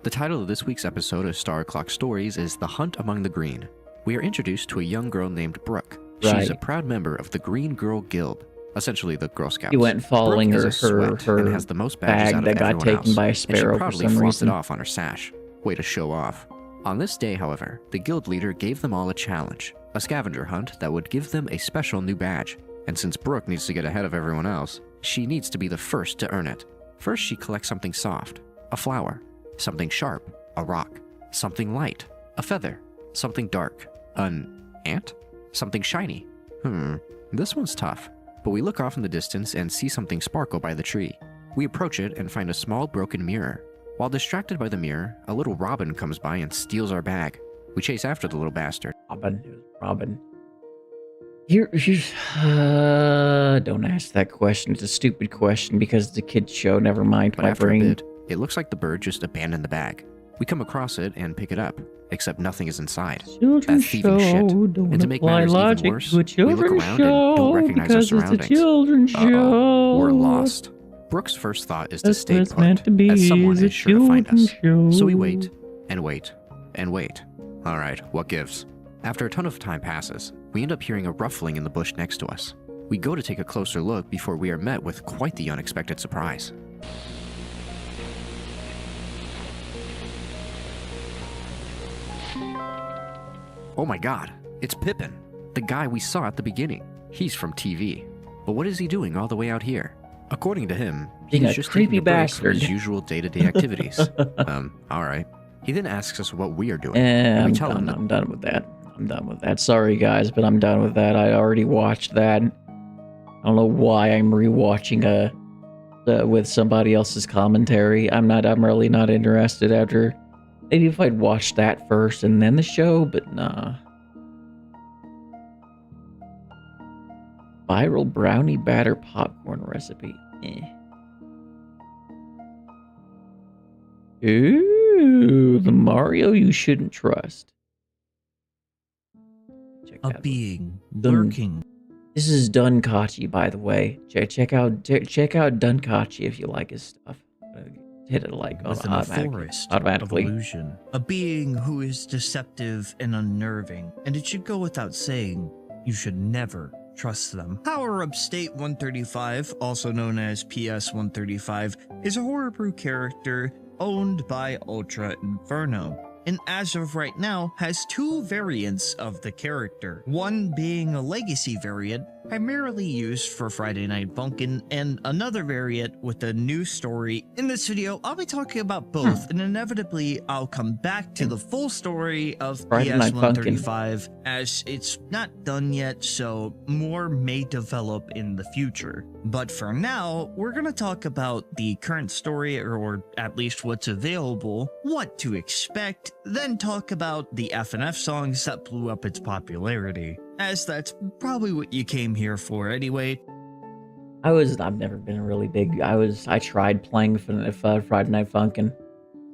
The title of this week's episode of Star Clock Stories is The Hunt Among the Green. We are introduced to a young girl named Brooke. She's a proud member of the Green Girl Guild, essentially the Girl Scouts. He went following Brooke her is a sweat and has the most badges out of that got everyone taken else, by a and sparrow she for proudly some flaunts reason. it off on her sash. Way to show off. On this day, however, the guild leader gave them all a challenge, a scavenger hunt that would give them a special new badge. And since Brooke needs to get ahead of everyone else, she needs to be the first to earn it. First, she collects something soft, a flower, something sharp, a rock, something light, a feather, something dark, an ant, something shiny. This one's tough, but we look off in the distance and see something sparkle by the tree. We approach it and find a small broken mirror. While distracted by the mirror, a little robin comes by and steals our bag. We chase after the little bastard. Robin. Don't ask that question. It's a stupid question because it's a kid's show. Never mind. But My after brain. a bit, it looks like the bird just abandoned the bag. We come across it and pick it up, except nothing is inside. Children's That thieving show. shit. Don't And to make apply matters even logic worse, to a we look children's around show and don't recognize our because it's a surroundings. children's show. We're lost. Brooke's first thought is to That's stay what it's put, meant to be. as someone is a is sure to find us. children's show. So we wait, and wait, and wait. Alright, what gives? After a ton of time passes, we end up hearing a ruffling in the bush next to us. We go to take a closer look before we are met with quite the unexpected surprise. Oh my god, it's Pippin, the guy we saw at the beginning. He's from TV. But what is he doing all the way out here? According to him, Being he's a just creepy taking a break from bastard. his usual day-to-day activities. Alright. He then asks us what we are doing. Eh, and we I'm tell him done. that I'm done with that. I'm done with that. Sorry, guys, but I'm done with that. I already watched that. I don't know why I'm rewatching with somebody else's commentary. I'm really not interested after. Maybe if I'd watched that first and then the show, but nah. Viral brownie batter popcorn recipe. Eh. Ooh, the Mario you shouldn't trust. Check A out- being Dun- lurking. This is Dunkachi, by the way. Check out Dunkachi if you like his stuff. Hit it like Within a forest of automatically. illusion. A being who is deceptive and unnerving. And it should go without saying, you should never trust them. Power Up State 135, also known as PS 135, is a horror brew character owned by Ultra Inferno, and as of right now has two variants of the character, one being a legacy variant primarily used for Friday Night Funkin', and another variant with a new story. In this video, I'll be talking about both, and inevitably I'll come back to the full story of Friday Night PS 135 as it's not done yet, so more may develop in the future. But for now, we're gonna talk about the current story, or at least what's available, what to expect, then talk about the FNF songs that blew up its popularity, as that's probably what you came here for anyway. I've never been really big. I tried playing Friday Night Funkin'.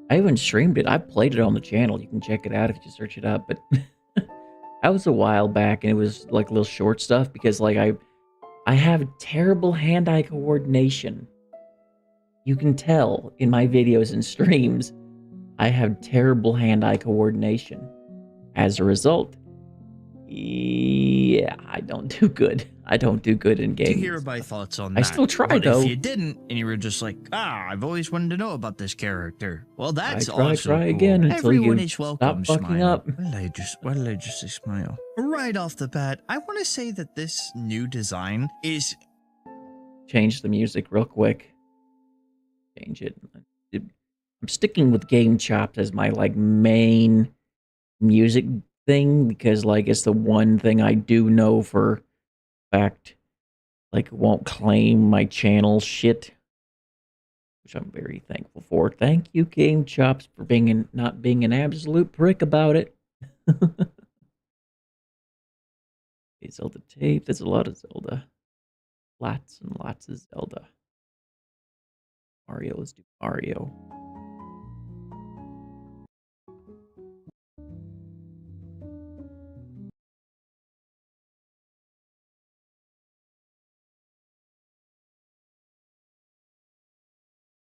I even streamed it. I played it on the channel. You can check it out if you search it up. But that was a while back, and it was like little short stuff because like I have terrible hand-eye coordination. You can tell in my videos and streams, I have terrible hand-eye coordination. As a result, yeah, I don't do good. I don't do good in games. To hear my thoughts on that. I still try, but though. If you didn't, and you were just like, I've always wanted to know about this character. Well, that's try also cool. again until Everyone you is welcome. stop fucking Smile. up. Why did I just say smile? Right off the bat, I want to say that this new design is Change the music real quick. Change it. I'm sticking with Game Chops as my like main music thing because like it's the one thing I do know for fact. Like won't claim my channel shit, which I'm very thankful for. Thank you, Game Chops, for not being an absolute prick about it. Okay, Zelda tape. There's a lot of Zelda. Lots and lots of Zelda. Mario, let's do Mario.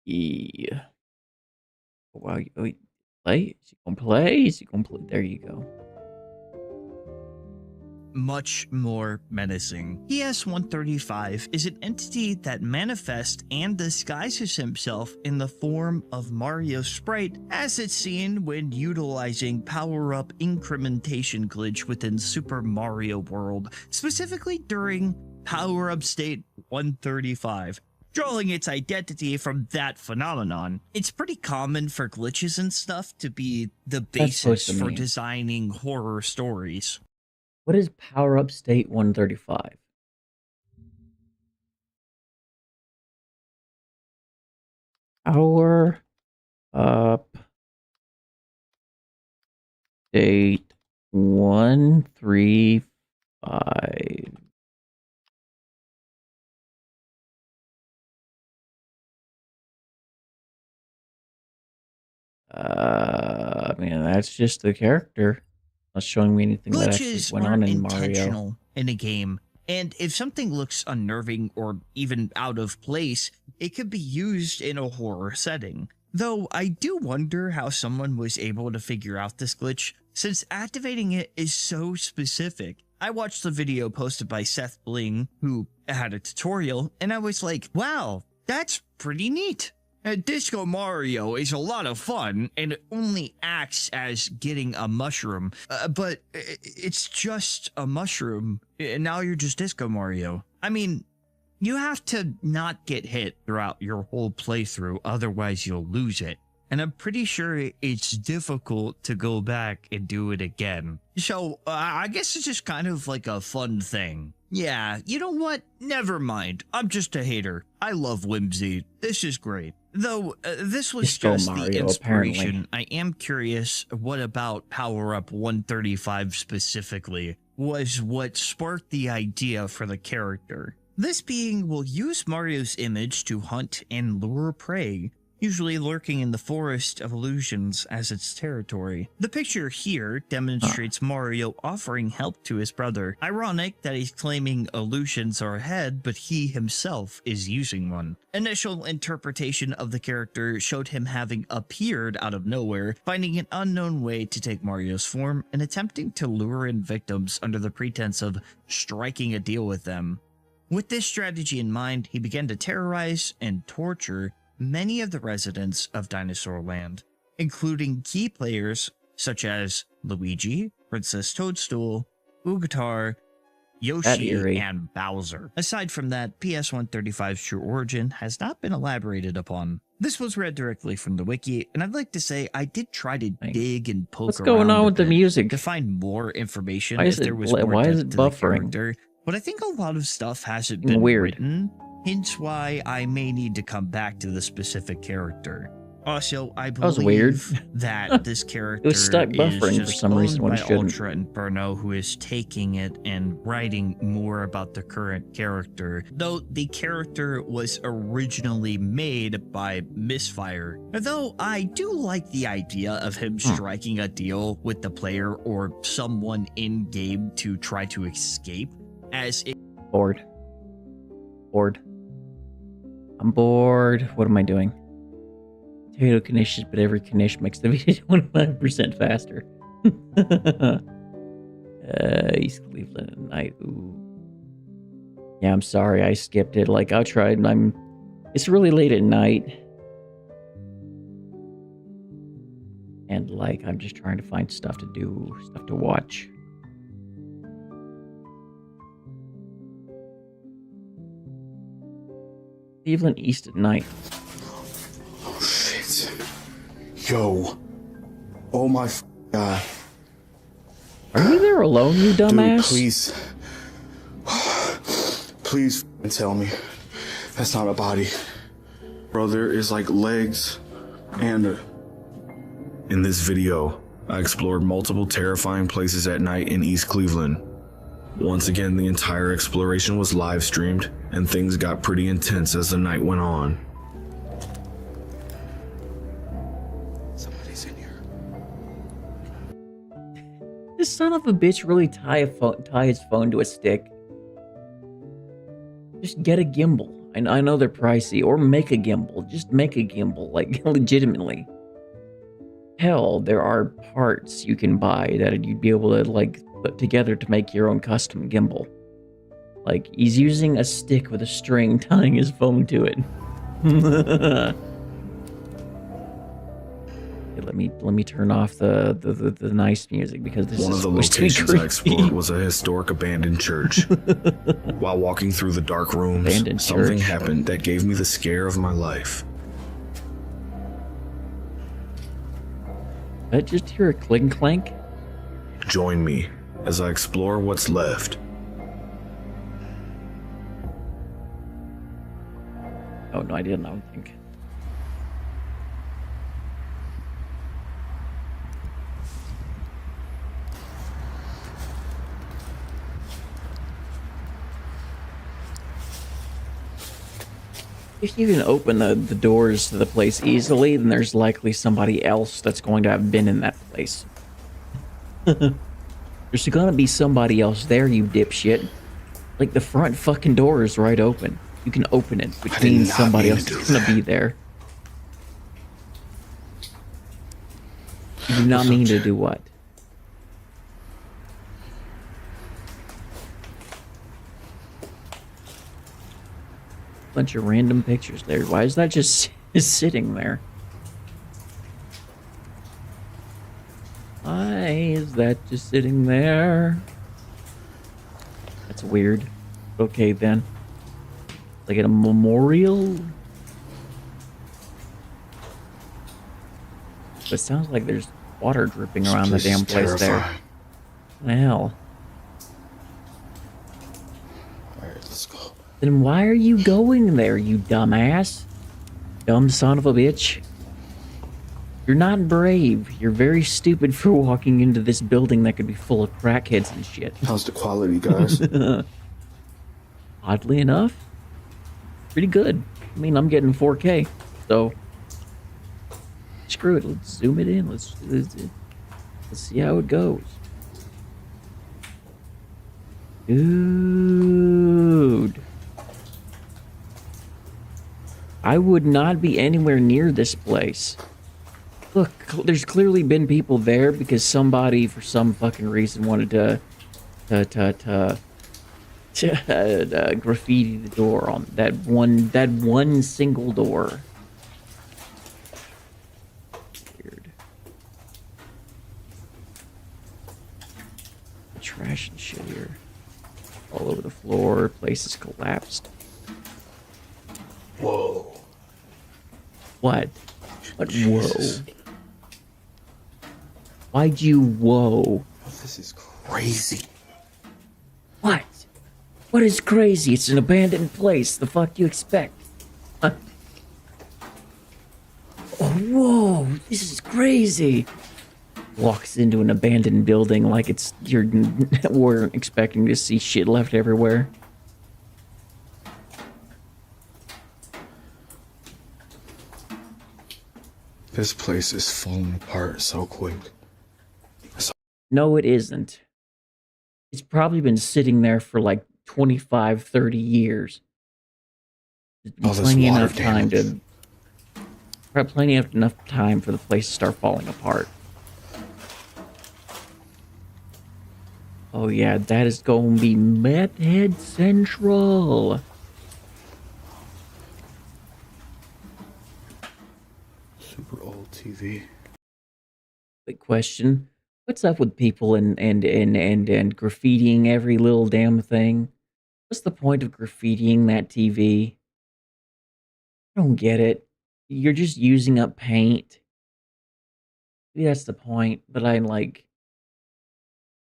Yeah. Wow, wait, play? Is he gonna play? Is he gonna play? There you go. much more menacing. PS-135 is an entity that manifests and disguises himself in the form of Mario Sprite, as it's seen when utilizing power-up incrementation glitch within Super Mario World, specifically during Power Up State 135. Drawing its identity from that phenomenon. It's pretty common for glitches and stuff to be the basis to for mean? designing horror stories. What is Power Up State 135? Power Up State 135. I mean, that's just the character. Not showing me anything that actually Glitches went aren't on in Mario. intentional in a game, and if something looks unnerving or even out of place, it could be used in a horror setting. Though I do wonder how someone was able to figure out this glitch, since activating it is so specific. I watched the video posted by Seth Bling, who had a tutorial, and I was like, wow, that's pretty neat. Disco Mario is a lot of fun, and it only acts as getting a mushroom, but it's just a mushroom, and now you're just Disco Mario. I mean, You have to not get hit throughout your whole playthrough, otherwise you'll lose it. And I'm pretty sure it's difficult to go back and do it again. So I guess it's just kind of like a fun thing. Yeah, you know what? Never mind. I'm just a hater. I love whimsy. This is great. Though this was Disco just Mario, the inspiration, apparently. I am curious what about Power Up 135 specifically was what sparked the idea for the character. This being will use Mario's image to hunt and lure prey, usually lurking in the Forest of Illusions as its territory. The picture here demonstrates Mario offering help to his brother. Ironic that he's claiming illusions are ahead, but he himself is using one. Initial interpretation of the character showed him having appeared out of nowhere, finding an unknown way to take Mario's form and attempting to lure in victims under the pretense of striking a deal with them. With this strategy in mind, he began to terrorize and torture many of the residents of Dinosaur Land, including key players such as Luigi, Princess Toadstool, Boogatar, Yoshi, eerie. and Bowser. Aside from that, PS135's true origin has not been elaborated upon. This was read directly from the wiki, and I'd like to say I did try to Thanks. dig and poke What's around going on a with the bit music? to find more information Why if is it there was bla- more why is depth it to the buffering? character. But I think a lot of stuff hasn't been Weird. written, hence why I may need to come back to the specific character. Also, I was weird. believe that this character was stuck buffering is for just some reason owned when by it shouldn't. Ultra Inferno, who is taking it and writing more about the current character, though the character was originally made by Misfire. Though I do like the idea of him striking a deal with the player or someone in-game to try to escape, as it Bored. I'm bored. What am I doing? Potato knishes, but every knish makes the video 25% faster. East Cleveland at night. Ooh. Yeah, I'm sorry. I skipped it. Like, I tried. It's really late at night. And, like, I'm just trying to find stuff to do, stuff to watch. Cleveland East at night. Oh, shit. Yo. Oh my god. Are you there alone, you dumbass? Dude, please tell me that's not a body. Bro, there is like legs and... In this video, I explored multiple terrifying places at night in East Cleveland. Once again, the entire exploration was live streamed, and things got pretty intense as the night went on. Somebody's in here. This son of a bitch really tie his phone to a stick. Just get a gimbal. I know they're pricey, or make a gimbal. Just make a gimbal, like legitimately. Hell, there are parts you can buy that you'd be able to like put together to make your own custom gimbal. Like, he's using a stick with a string tying his phone to it. Okay, let me turn off the nice music because this One is of the supposed to be locations I creepy. explored was a historic abandoned church. While walking through the dark rooms, Abandoned something church. happened that gave me the scare of my life. I just hear a clink clank. Join me as I explore what's left. Oh no, I didn't. I don't think. If you can open the doors to the place easily, then there's likely somebody else that's going to have been in that place. There's gonna be somebody else there, you dipshit. Like, the front fucking door is right open. You can open it, which I did means not somebody mean else to do is gonna that. be there. You do not mean to do what? Bunch of random pictures there. Why is that just sitting there? Why is that just sitting there? That's weird. Okay then. Like at a memorial? But it sounds like there's water dripping This around the place damn is place there. terrifying. What the hell? Alright, let's go. Then why are you going there, you dumbass? Dumb son of a bitch. You're not brave. You're very stupid for walking into this building that could be full of crackheads and shit. How's the quality, guys? Oddly enough, pretty good. I mean, I'm getting 4K, so screw it. Let's zoom it in. Let's see how it goes. Dude, I would not be anywhere near this place. Look, there's clearly been people there because somebody, for some fucking reason, wanted to graffiti the door on that one single door. Weird. Trash and shit here. All over the floor. Places collapsed. Whoa. What? What? Whoa. Jesus. Why'd you whoa? This is crazy. What? What is crazy? It's an abandoned place. The fuck do you expect? Huh? Oh, whoa! This is crazy. Walks into an abandoned building like it's we're expecting to see shit left everywhere. This place is falling apart so quick. No, it isn't. It's probably been sitting there for like 25, 30 years. There's been All this plenty water enough time damage. to. Probably plenty of enough time for the place to start falling apart. Oh yeah, that is going to be Meth Head Central. Super old TV. Quick question. What's up with people and graffitiing every little damn thing? What's the point of graffitiing that TV? I don't get it. You're just using up paint. Maybe that's the point, but I'm like,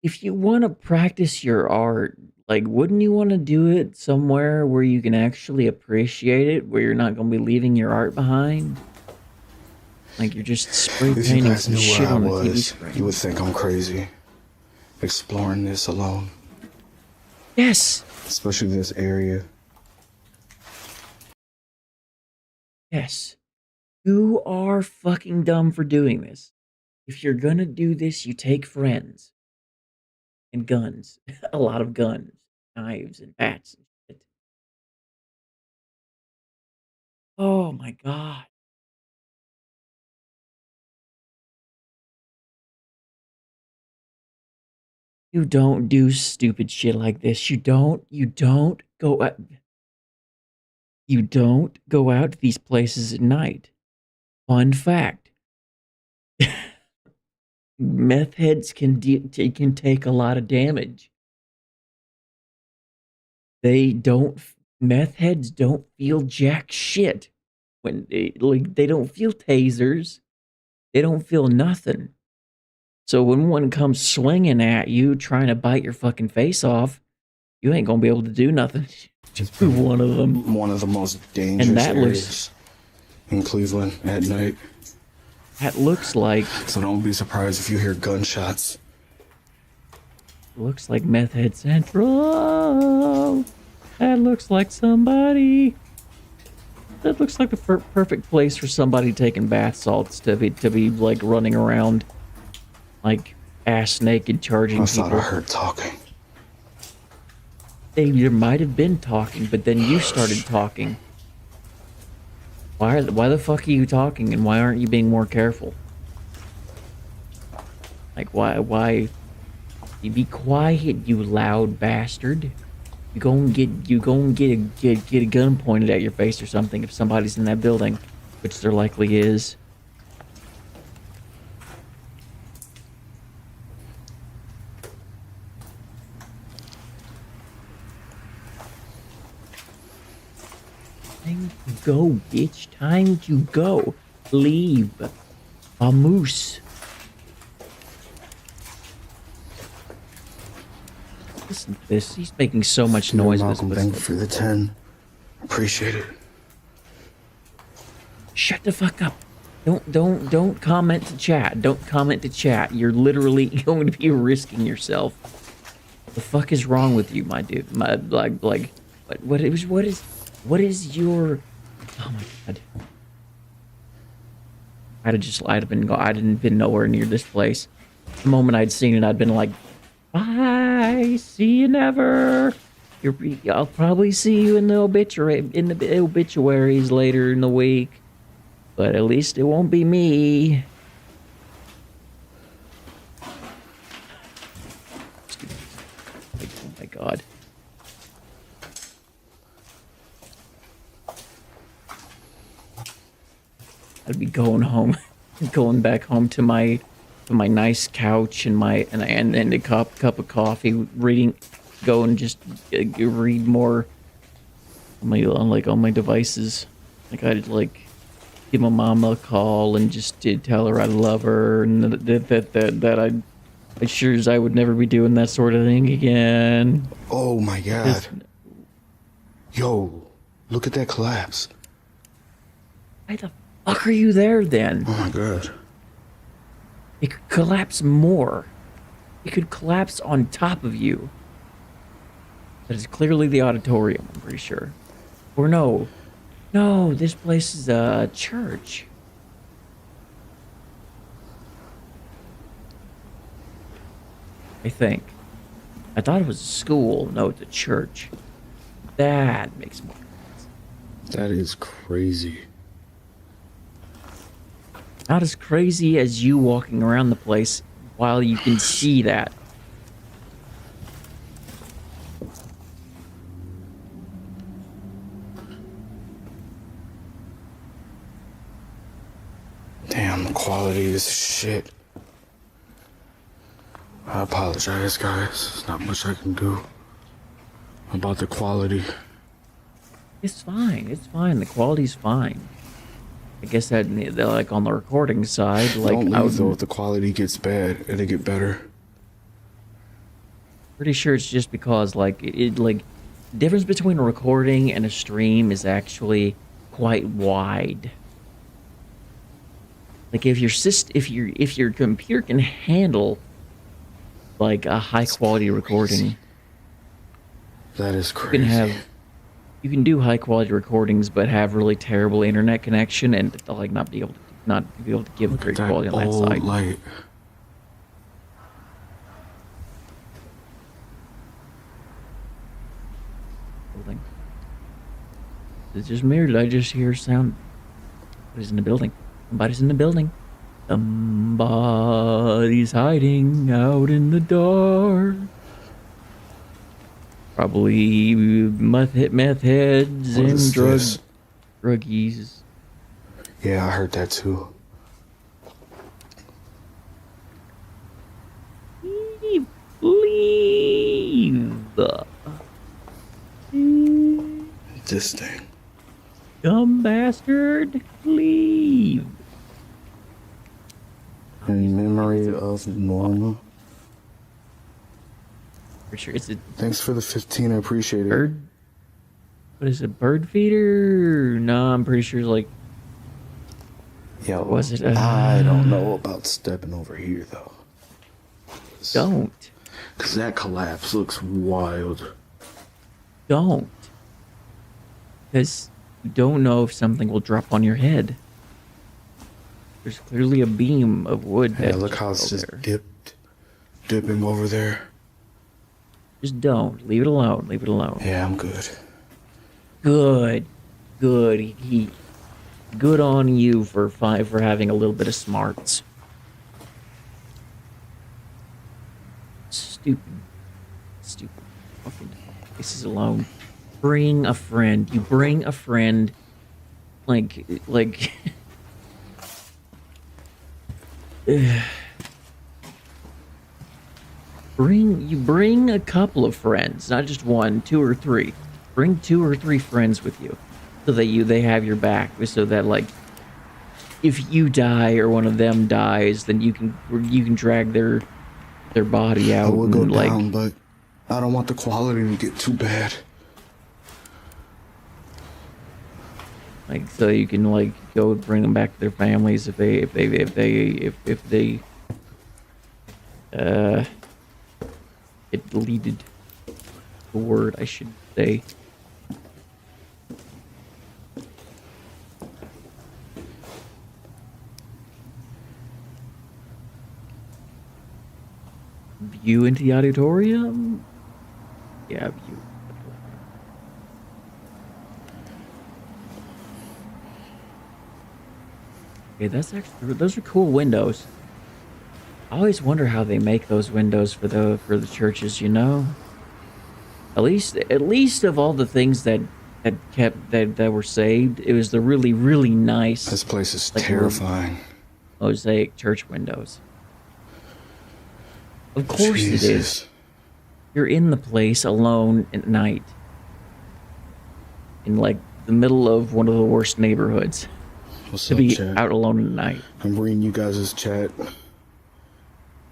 if you want to practice your art, like, wouldn't you want to do it somewhere where you can actually appreciate it, where you're not going to be leaving your art behind? Like, you're just spray If you painting guys some knew shit where I on the TV was, screen. you would think I'm crazy. Exploring this alone. Yes! Especially this area. Yes. You are fucking dumb for doing this. If you're gonna do this, you take friends. And guns. A lot of guns. Knives and bats and shit. Oh my god. You don't do stupid shit like this. You don't go out. You don't go out to these places at night. Fun fact. Meth heads can take a lot of damage. Meth heads don't feel jack shit when they don't feel tasers. They don't feel nothing. So when one comes swinging at you, trying to bite your fucking face off, you ain't gonna be able to do nothing. Just be one of them. One of the most dangerous And that areas in Cleveland at night. That looks like So don't be surprised if you hear gunshots. Meth Head Central. That looks like somebody. That looks like the perfect place for somebody taking bath salts to be like running around, like ass naked, charging I thought people. I heard talking. There might have been talking, but then you started talking. Why the fuck are you talking, and why aren't you being more careful? Like why? You be quiet, you loud bastard. You go and get a gun pointed at your face or something if somebody's in that building, which there likely is. go, bitch. Time to go. Leave. Vamoose. Listen to this. He's making so much noise with Malcolm, this. thank you for the 10. Appreciate it. Shut the fuck up. Don't comment to chat. Don't comment to chat. You're literally going to be risking yourself. The fuck is wrong with you, my dude? What is your? Oh my god! I'd have been nowhere near this place. The moment I'd seen it, I'd been like, bye, see you never. I'll probably see you in the obituaries later in the week, but at least it won't be me. Oh my god. I'd be going home, going back home to my nice couch and a cup of coffee, go and just read more on my devices. Like I'd like give my mama a call and just tell her I love her and that I sure as I would never be doing that sort of thing again. Oh my god. Yo, look at that collapse. Why the fuck are you there then? Oh my god. It could collapse more. It could collapse on top of you. That is clearly the auditorium, I'm pretty sure. Or no. No, this place is a church. I think. I thought it was a school. No, it's a church. That makes more sense. That is crazy. Not as crazy as you walking around the place while you can see that. Damn, the quality of this shit. I apologize, guys. There's not much I can do about the quality. It's fine. It's fine. The quality's fine. I guess that like on the recording side, like Don't leave though if the quality gets bad. It'll get better. Pretty sure it's just because like the difference between a recording and a stream is actually quite wide. Like if your computer can handle like a high quality recording, That is crazy. you can do high quality recordings but have really terrible internet connection and like not be able to give Look great at quality on that old side. light. Building. It's just mirrored. I just hear sound. Somebody's in the building. Somebody's in the building. Somebody's hiding out in the dark. Probably meth heads What and is this? druggies. Yeah, I heard that too. Leave. This thing. Dumb bastard. Leave. In memory of Norma. For sure. It's a Thanks for the 15. I appreciate it. bird. What is it? Bird feeder? No, I'm pretty sure it's like. Yo, Was it, I don't know about stepping over here though. Don't. Cause that collapse looks wild. Don't. Because you don't know if something will drop on your head. There's clearly a beam of wood. Yeah, that look how it's just dipping over there. Just don't. Leave it alone. Leave it alone. Yeah, I'm good. Good. Good. Good on you for having a little bit of smarts. Stupid. Fucking this is alone. Bring a friend. You bring a friend. Like. Bring a couple of friends, not just one, 2 or 3. Bring 2 or 3 friends with you. so that they have your back, so that like if you die or one of them dies, then you can drag their body I out would go and like down, but I don't want the quality to get too bad. so you can like go bring them back to their families if they it deleted the word I should say. View into the auditorium? Yeah, view. Okay, those are cool windows. I always wonder how they make those windows for the churches, you know? At least of all the things that were saved, it was the really, really nice This place is like, terrifying. mosaic church windows. Of course it is. Jesus. You're in the place alone at night. In like the middle of one of the worst neighborhoods. What's To up, be chat? out alone at night. I'm reading you guys' chat.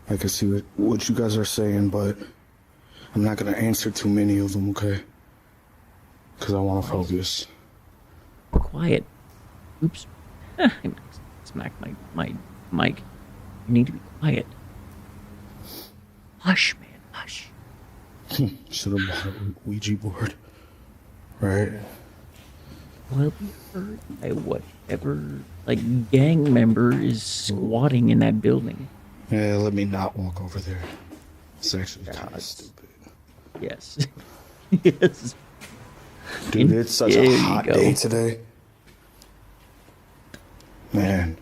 I can see what you guys are saying, but I'm not gonna answer too many of them, okay? Because I want to focus. Quiet. Oops. I smacked my mic. You need to be quiet. Hush, man. Hush. Should have bought a Ouija board, right? Well, be heard by whatever, like, gang member is squatting in that building. Yeah, let me not walk over there. It's actually kind of stupid. Yes. Yes. Dude, it's such There a you hot go. day today. Man.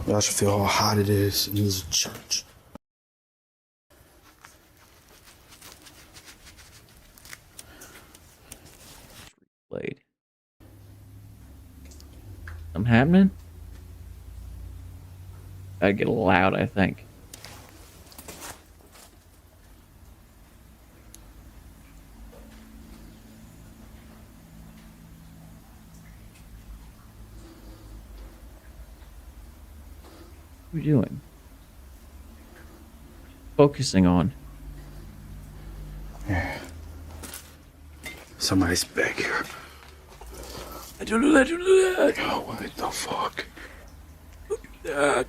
Y'all should feel how hot it is in this church. Played. Something happening? Gotta get loud, I think. What are you doing? Focusing on. Somebody's back here. I don't know that. Oh, what the fuck? That.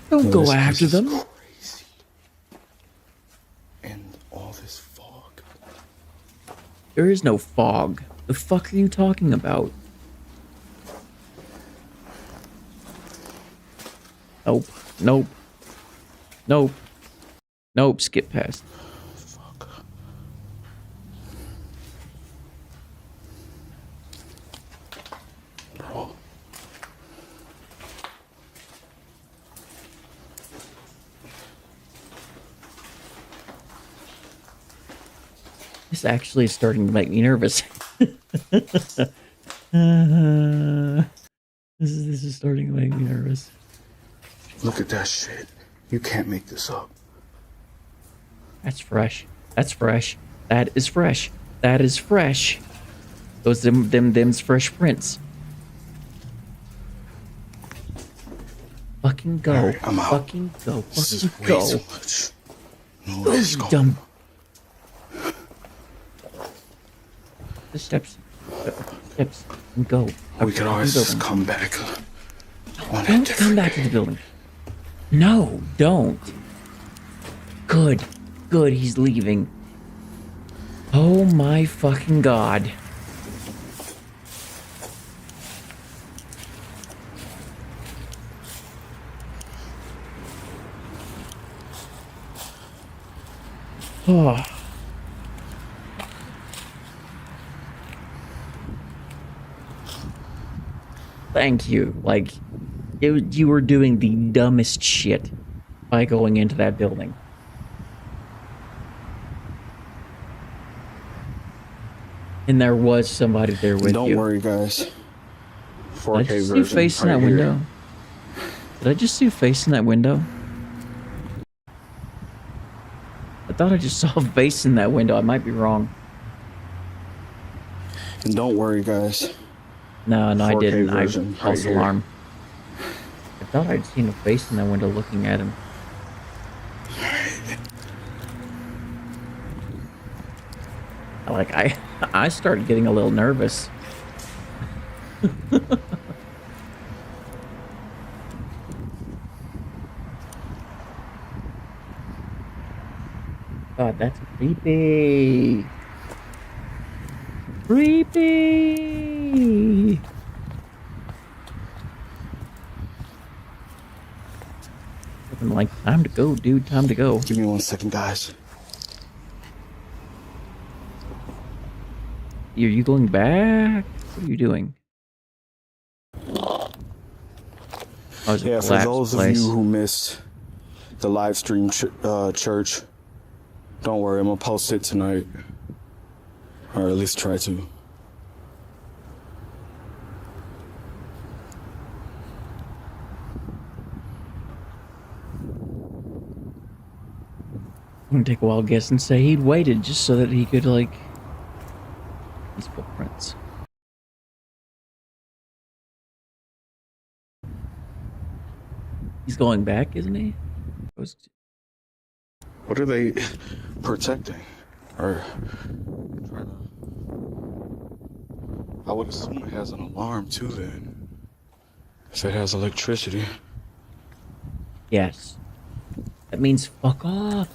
Don't go This place after is them. Crazy. And all this fog. There is no fog. The fuck are you talking about? Nope. Nope. Nope. Nope. Skip past. Fuck. Bro. This actually is starting to make me nervous. This is starting to make me nervous. Look at that shit. You can't make this up. That's fresh. That's fresh. That is fresh. That is fresh. Those them's fresh prints. Fucking go. Alright, I'm out. Fucking go. This is Fucking way go. too much. No, Go, let's you go. dumb. The steps. Steps. And go. We could always Building. just come back. On a Don't different come back to the building. No, don't. Good. Good, he's leaving. Oh my fucking god. Oh. Thank you. Like, you were doing the dumbest shit by going into that building. And there was somebody there with Don't you. worry, guys. Did 4K I just see a version. face in right that here. window? Did I just see a face in that window? I thought I just saw a face in that window. I might be wrong. And don't worry, guys. No, I 4K didn't. I version false right here. alarm. I thought I'd seen a face in that window looking at him. I started getting a little nervous. God, that's creepy. Creepy. I'm like, time to go, dude. Time to go. Give me 1 second, guys. Are you going back? What are you doing? Oh, it's a Yeah, for collapsed those place. of you who missed the live stream church, don't worry, I'm gonna post it tonight. Or at least try to. I'm gonna take a wild guess and say he'd waited just so that he could, like, these footprints. He's going back, isn't he? What are they protecting? Or trying to... I would assume it has an alarm too then. If it has electricity. Yes. That means fuck off.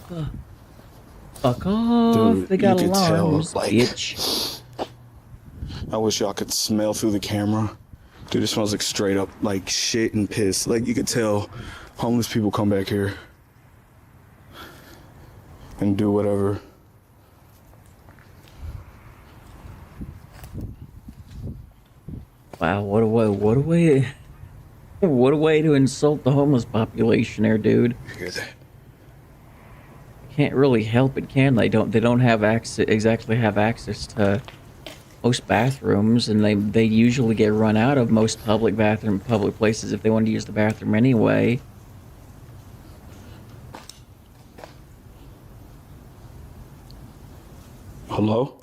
Fuck off. Dude, They got you could tell, alarms, like- bitch. I wish y'all could smell through the camera. Dude, it smells like straight up like shit and piss. Like you could tell homeless people come back here and do whatever. Wow, what a way what a way to insult the homeless population there, dude. You hear that? Can't really help it, can they? They don't have access to most bathrooms, and they usually get run out of most public places if they want to use the bathroom anyway. Hello?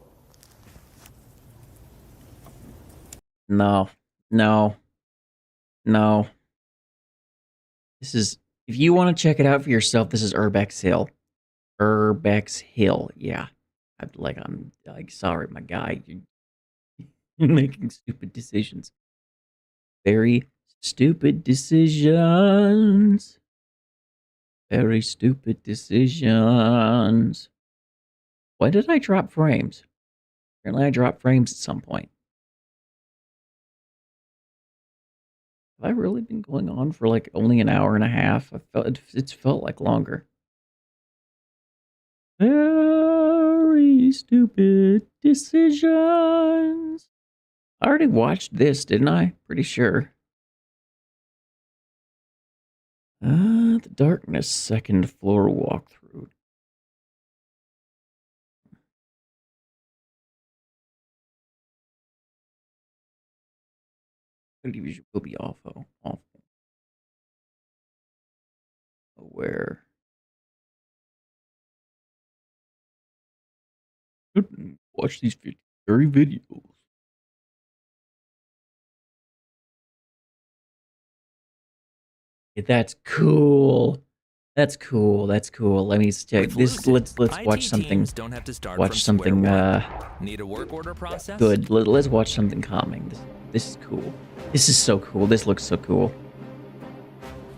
No. This is, if you want to check it out for yourself, this is Urbex Hill. Urbex Hill, yeah. I'm like, sorry, my guy. You're making stupid decisions. Very stupid decisions. Very stupid decisions. Why did I drop frames? Apparently I dropped frames at some point. Have I really been going on for like only an hour and a half? It's felt like longer. Very stupid decisions. I already watched this, didn't I? Pretty sure. The Darkness second floor walkthrough. Division will be awful. Where? Watch these very videos. That's cool. That's cool. Let me check this. Let's watch something. Don't have to start Watch from something. square one. Need a work order process? Good. Let's watch something calming. This is cool. This is so cool. This looks so cool.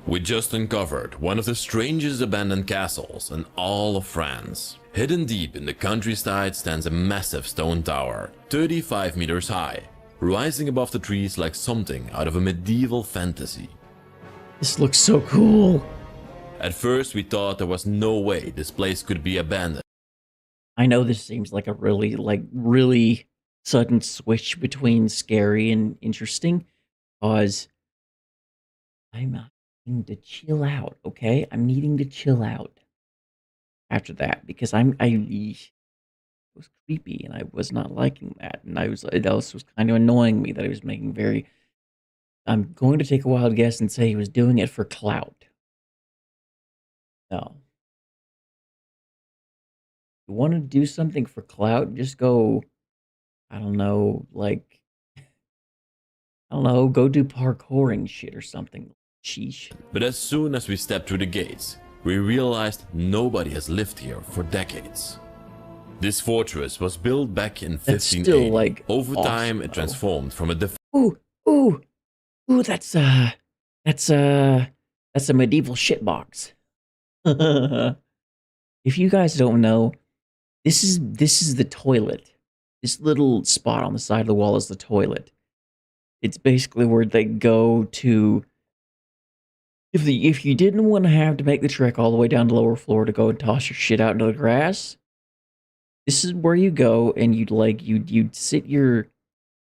We just uncovered one of the strangest abandoned castles in all of France. Hidden deep in the countryside stands a massive stone tower, 35 meters high, rising above the trees like something out of a medieval fantasy. This looks so cool. At first we thought there was no way this place could be abandoned. I know this seems like a really sudden switch between scary and interesting, because I'm needing to chill out, okay? I'm needing to chill out after that, because it was creepy and I was not liking that, and it also was kind of annoying me that he was making very. I'm going to take a wild guess and say he was doing it for clout. No. You want to do something for clout? Just go I don't know, like, I don't know, go do parkouring shit or something. Sheesh. But as soon as we stepped through the gates, we realized nobody has lived here for decades. This fortress was built back in That's 1580. still, like, Over awesome, time, it though. transformed from a Ooh, that's a medieval shitbox. If you guys don't know, this is the toilet. This little spot on the side of the wall is the toilet. It's basically where they go to if you didn't want to have to make the trek all the way down to the lower floor to go and toss your shit out into the grass. This is where you go and you'd sit your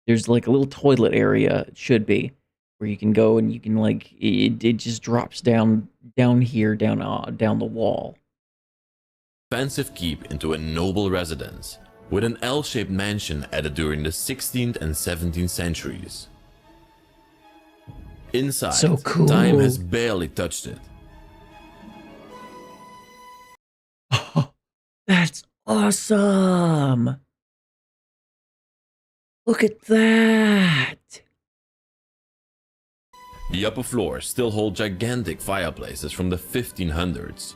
there's like a little toilet area, it should be, where you can go and you can like it just drops down here down the wall. expansive keep into a noble residence, with an L-shaped mansion added during the 16th and 17th centuries. Inside, So cool. time has barely touched it. That's awesome. Look at that. The upper floors still hold gigantic fireplaces from the 1500s,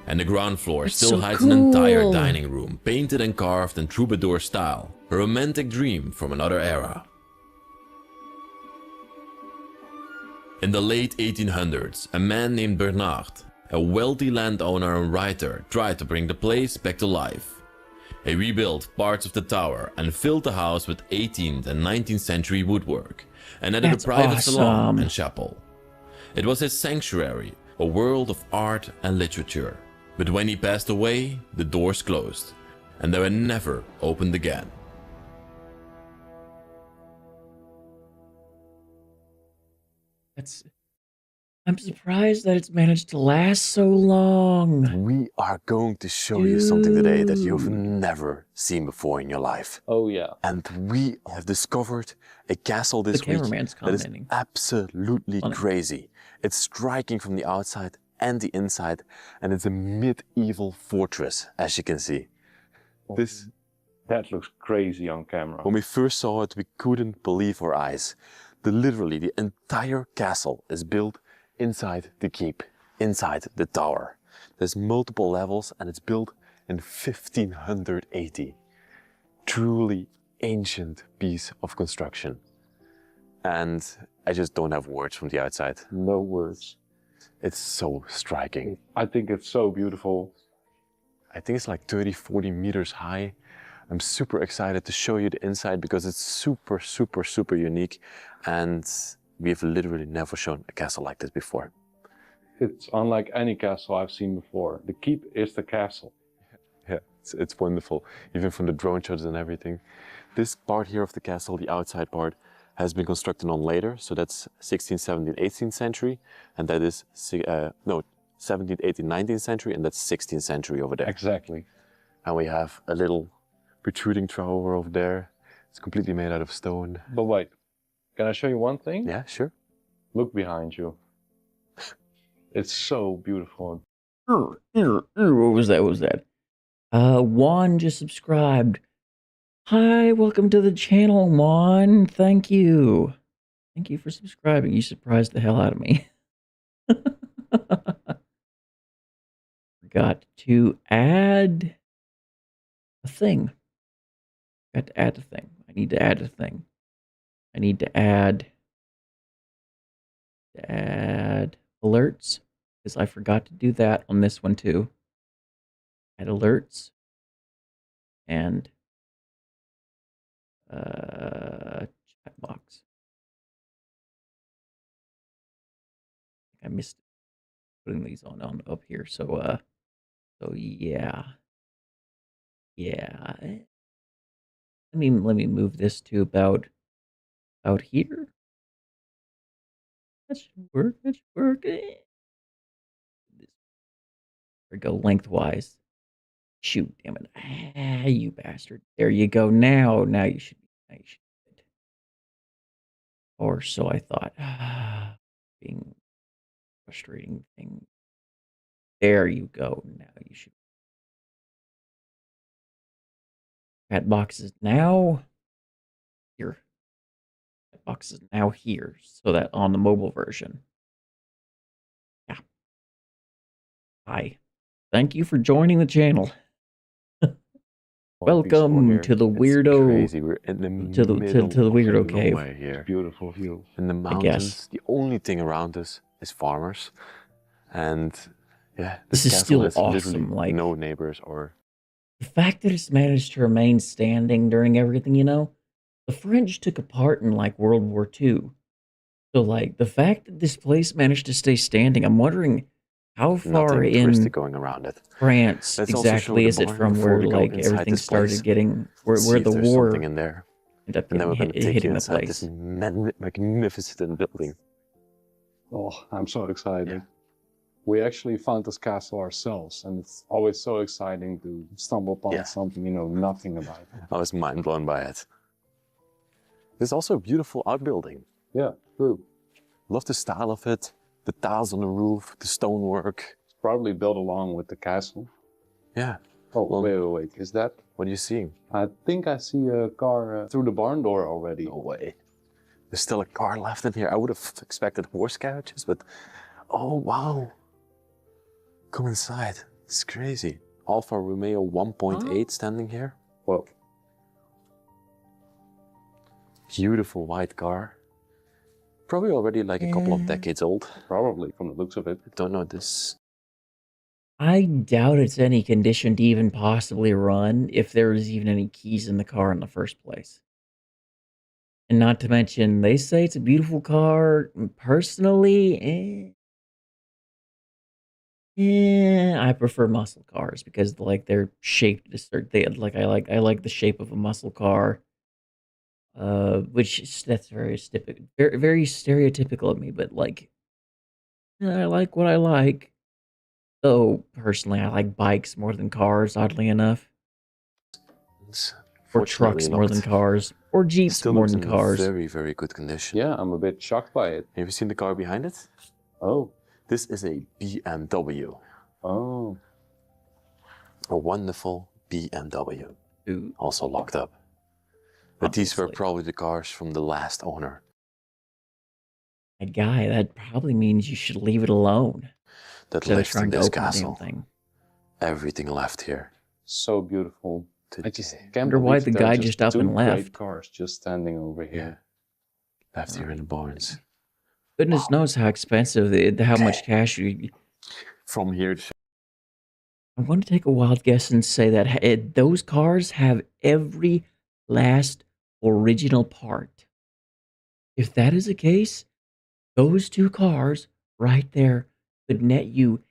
and the ground floor That's still so hides an entire cool. dining room painted and carved in troubadour style, a romantic dream from another era. In the late 1800s, a man named Bernard, a wealthy landowner and writer, tried to bring the place back to life. He rebuilt parts of the tower and filled the house with 18th and 19th century woodwork, and added That's a private salon awesome. and chapel. It was his sanctuary, a world of art and literature. But when he passed away, the doors closed, and they were never opened again. I'm surprised that it's managed to last so long. We are going to show you something today that you've Dude. never seen before in your life. Oh, yeah. And we have discovered a castle this The week cameraman's that is commenting. absolutely On it. crazy. It's striking from the outside and the inside, and it's a medieval fortress, as you can see. This, That looks crazy on camera. when we first saw it, we couldn't believe our eyes. Literally, the entire castle is built inside the keep, inside the tower. There's multiple levels, and it's built in 1580. Truly ancient piece of construction. And I just don't have words from the outside. No words. It's so striking. I think it's so beautiful. I think it's like 30, 40 meters high. I'm super excited to show you the inside because it's super, super, super unique. And we've literally never shown a castle like this before. It's unlike any castle I've seen before. The keep is the castle. Yeah, it's wonderful, even from the drone shots and everything. This part here of the castle, the outside part, has been constructed on later. So that's 16th, 17th, 18th century. And that is, 17th, 18th, 19th century. And that's 16th century over there. Exactly. And we have a little protruding tower over there. It's completely made out of stone. But wait, can I show you one thing? Yeah, sure. Look behind you. It's so beautiful. What was that? What was that? Juan just subscribed. Hi, welcome to the channel, Juan. Thank you. Thank you for subscribing. You surprised the hell out of me. Forgot to add a thing. Got to add a thing. I need to add a thing. I need to add alerts, because I forgot to do that on this one too. Add alerts and chat box. I missed putting these on up here. So yeah. Let me move this to about here. That should work. That should work. There we go, lengthwise. Shoot, damn it. Ah, you bastard. There you go. Now you should be nice. Or so I thought. Being frustrating thing. There you go. Now you should. Chat boxes now. here. That box is now here, so that on the mobile version. Yeah. Hi. Thank you for joining the channel. Welcome to the weirdo. Crazy. We're in the to the weirdo of cave. nowhere here. Beautiful view. In the mountains, the only thing around us is farmers, and yeah, This is castle still has awesome, literally like- no neighbors or. The fact that it's managed to remain standing during everything, you know, the French took it part in like World War II. So like the fact that this place managed to stay standing, I'm wondering how far Nothing in touristic going around it. France Let's also show exactly the is it barn from before where we go like inside everything this started place. getting where See if the there's war something in there. ended up And then we're getting going to take you hitting the inside place. this magnificent building. Oh, I'm so excited. We actually found this castle ourselves, and it's always so exciting to stumble upon something you know nothing about. I was mind blown by it. There's also a beautiful outbuilding. Yeah, true. Love the style of it, the tiles on the roof, the stonework. It's probably built along with the castle. Yeah. Oh, Well, wait. Is that? What are you seeing? I think I see a car through the barn door already. No way. There's still a car left in here. I would have expected horse carriages, but oh wow. Come inside. It's crazy. Alfa Romeo 1.8 standing here. Whoa. Beautiful white car. Probably already like a couple of decades old. Probably, from the looks of it. Don't know this. I doubt it's any condition to even possibly run if there was even any keys in the car in the first place. And not to mention, they say it's a beautiful car. Personally, I prefer muscle cars because like they're shaped to start. I like the shape of a muscle car. That's very very stereotypical of me, but like I like what I like. Though personally, I like bikes more than cars. Oddly enough, or trucks more than cars, or jeeps Still more looks than in cars. very, very good condition. Yeah, I'm a bit shocked by it. Have you seen the car behind it? Oh. This is a BMW. Oh. A wonderful BMW. Ooh. Also locked up. But these were Obviously. probably the cars from the last owner. That guy, that probably means you should leave it alone. That Instead of lives in trying to this open the damn castle. thing. Everything left here. So beautiful. I just can't Wonder why believe the there are guy just up two and great left. cars just standing over here. Left here in the barns. Goodness knows how expensive, how much cash you. From here to I'm going to take a wild guess and say that those cars have every last original part. If that is the case, those two cars right there could net you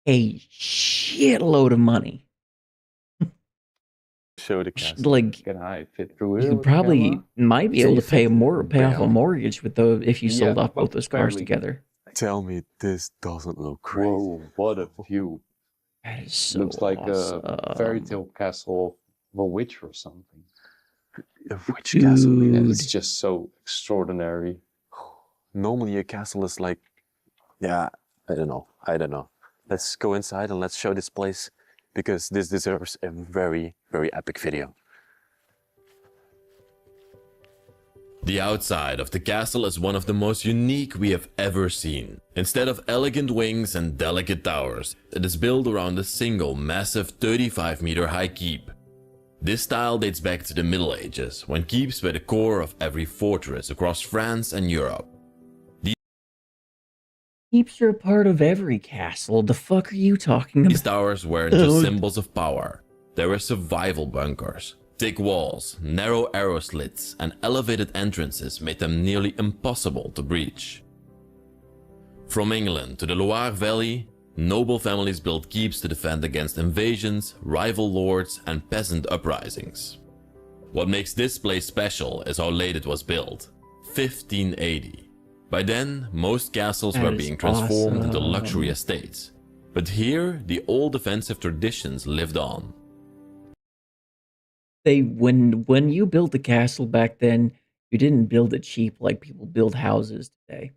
a shitload of money. show the castle. Like Can I fit through you here could with the probably camera? might be So able you to pay fit pay off a barely. mortgage with those if you sold Yeah, off both those cars barely. together. Tell me this doesn't look crazy. Whoa, what a view. That is so Looks like awesome. a fairy tale castle of a witch or something. Which castle? Yeah, Dude. it's just so extraordinary. Normally a castle is like, yeah, I don't know. Let's go inside and let's show this place because this deserves a very, very epic video. The outside of the castle is one of the most unique we have ever seen. Instead of elegant wings and delicate towers, it is built around a single massive 35-meter high keep. This style dates back to the Middle Ages, when keeps were the core of every fortress across France and Europe. Keeps are a part of every castle. The fuck are you talking These about? towers weren't just symbols of power, they were survival bunkers. Thick walls, narrow arrow slits, and elevated entrances made them nearly impossible to breach. From England to the Loire Valley, noble families built keeps to defend against invasions, rival lords, and peasant uprisings. What makes this place special is how late it was built, 1580. By then, most castles That were is being transformed into awesome. luxury estates. But here, the old defensive traditions lived on. When you built a castle back then, you didn't build it cheap like people build houses today.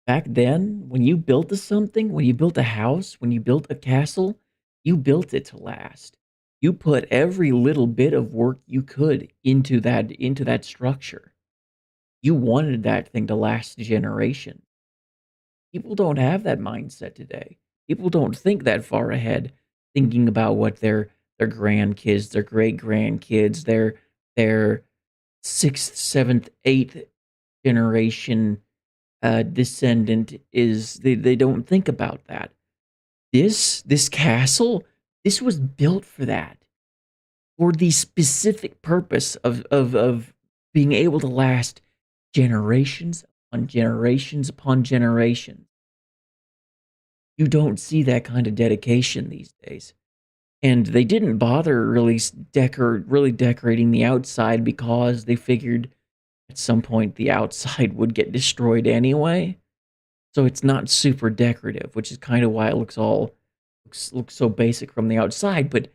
Back then, when you built something, when you built a house, when you built a castle, you built it to last. You put every little bit of work you could into that structure. You wanted that thing to last generations. People don't have that mindset today. People don't think that far ahead, thinking about what their grandkids, their great grandkids, their sixth, seventh, eighth generation descendant is. They don't think about that. This castle, this was built for that, for the specific purpose of being able to last generations on generations upon generations. You don't see that kind of dedication these days. And they didn't bother really decorating the outside because they figured at some point the outside would get destroyed anyway. So it's not super decorative, which is kind of why it looks so basic from the outside. But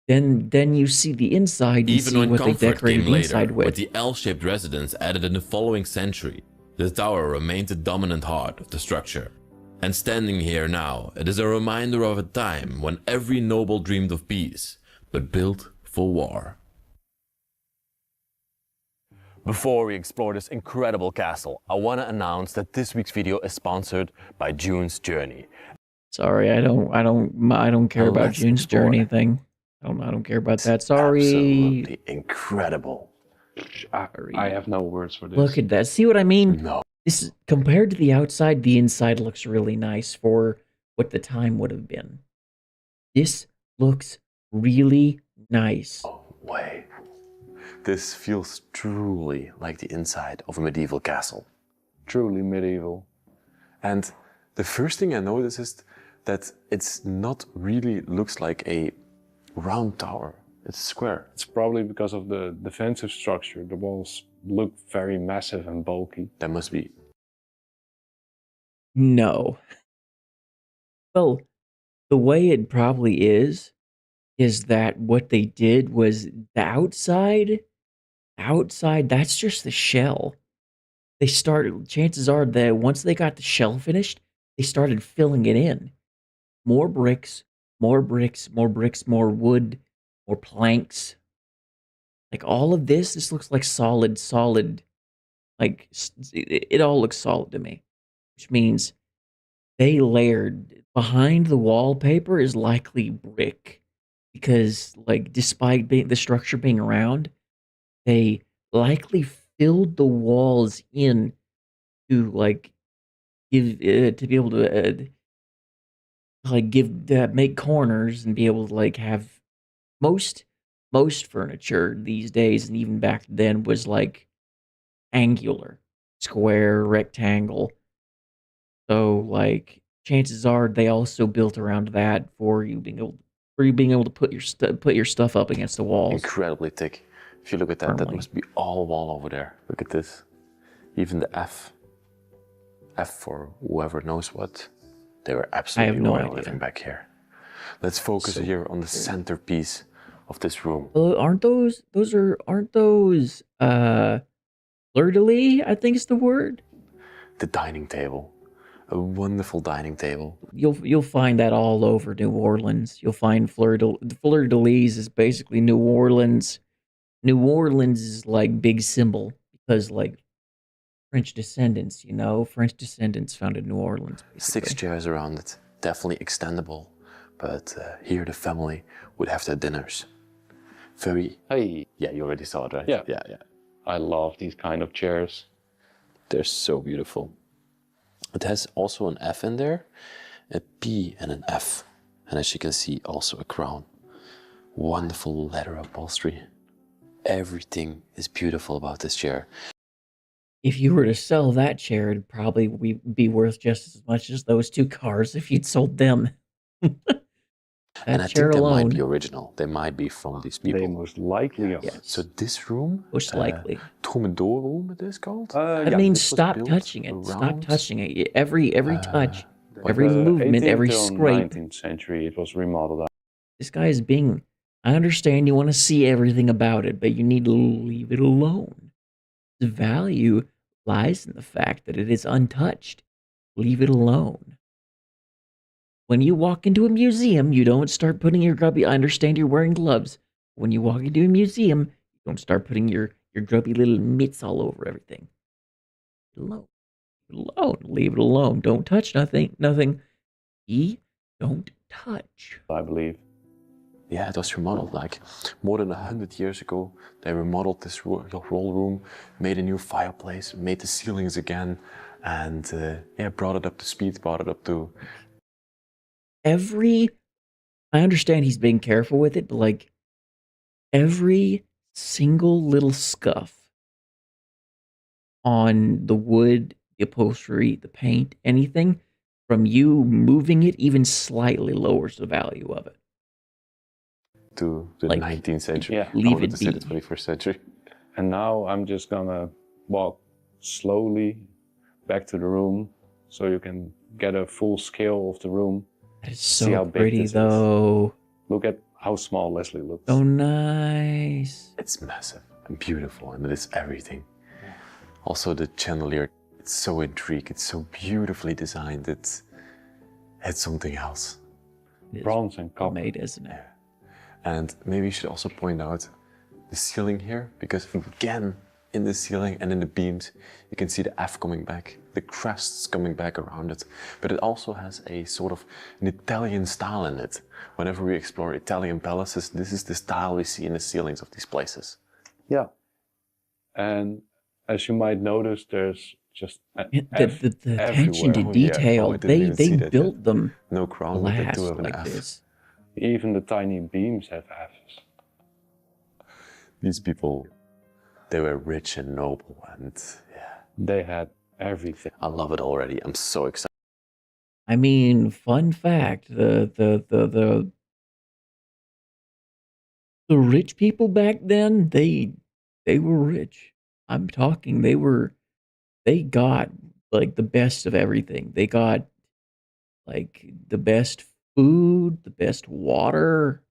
then you see the inside. You Even see when what they comfort decorated came the inside later, with. with the L-shaped residence added in the following century, the tower remained the dominant heart of the structure. And standing here now, it is a reminder of a time when every noble dreamed of peace, but built for war. Before we explore this incredible castle, I want to announce that this week's video is sponsored by June's Journey. Sorry, I don't care about let's June's explore. Journey thing. I don't care about that. Sorry. Absolutely incredible. I have no words for this. Look at that. See what I mean? No. This is, compared to the outside, the inside looks really nice for what the time would have been. This looks really nice. Oh, way. This feels truly like the inside of a medieval castle. Truly medieval. And the first thing I noticed is that it's not really looks like a round tower. It's square. It's probably because of the defensive structure. The walls look very massive and bulky. That must be. No. Well, the way it probably is that what they did was the outside, that's just the shell. They started, chances are that once they got the shell finished, they started filling it in. More bricks, more bricks, more bricks, more wood, more planks. Like all of this looks like solid, like it all looks solid to me. Which means they layered, behind the wallpaper is likely brick. Because like despite the structure being round, they likely filled the walls in to like give to be able to make corners and be able to like have most furniture these days and even back then was like angular, square, rectangle. So like chances are they also built around that for you being able to put your stuff up against the walls. Incredibly thick. If you look at that, that must be all wall over there. Look at this. Even the F for whoever knows what. They were absolutely royal living back here. Let's focus here on the centerpiece of this room. Aren't those fleur-de-lis? I think is the word. The dining table. A wonderful dining table. You'll find that all over New Orleans. You'll find fleur-de-lis is basically New Orleans. New Orleans is like big symbol because like French descendants, French descendants founded New Orleans. Basically. 6 chairs around it, definitely extendable. But here the family would have their dinners. Very. Hey. Yeah, you already saw it, right? Yeah. Yeah. I love these kind of chairs. They're so beautiful. It has also an F in there, a P and an F. And as you can see, also a crown. Wonderful leather upholstery. Everything is beautiful about this chair. If you were to sell that chair, it'd probably be worth just as much as those 2 cars if you'd sold them. And I think they might be original. They might be from these people. They most likely are. Yes. So this room, Most likely. Troubadour room it is called? That means stop touching it. Stop touching it. Every touch, every movement, every scrape. 19th century, it was remodeled. This guy is being... I understand you want to see everything about it, but you need to leave it alone. The value lies in the fact that it is untouched. Leave it alone. when you walk into a museum, you don't start putting your grubby. I understand you're wearing gloves. When you walk into a museum, you don't start putting your grubby little mitts all over everything. Alone. Leave it alone. Don't touch nothing. Don't touch. I believe. Yeah, it was remodeled like more than 100 years ago. They remodeled this whole room, made a new fireplace, made the ceilings again, and yeah, brought it up to speed, brought it up to... I understand he's being careful with it, but like every single little scuff on the wood, the upholstery, the paint, anything, from you moving it even slightly lowers the value of it. To the 19th century. Yeah, leave it it be. be. The 21st century. And now I'm just gonna walk slowly back to the room so you can get a full scale of the room. That is See how so big pretty, this is. though. Look at how small Leslie looks. So nice. It's massive and beautiful, and it is everything. Also, the chandelier, it's so intriguing, it's so beautifully designed, it's something else. Bronze and copper. Made, isn't it? And maybe you should also point out the ceiling here, because again, in the ceiling and in the beams, you can see the F coming back, the crests coming back around it. But it also has a sort of an Italian style in it. Whenever we explore Italian palaces, this is the style we see in the ceilings of these places. Yeah. And as you might notice, there's just The attention to detail. They built them no crown, but they do have an like F. this. Even the tiny beams have F's. These people, they were rich and noble, and yeah. They had everything. I love it already. I'm so excited. I mean, fun fact: the rich people back then, they were rich. I'm talking. They got like the best of everything. They got like the best food, the best water.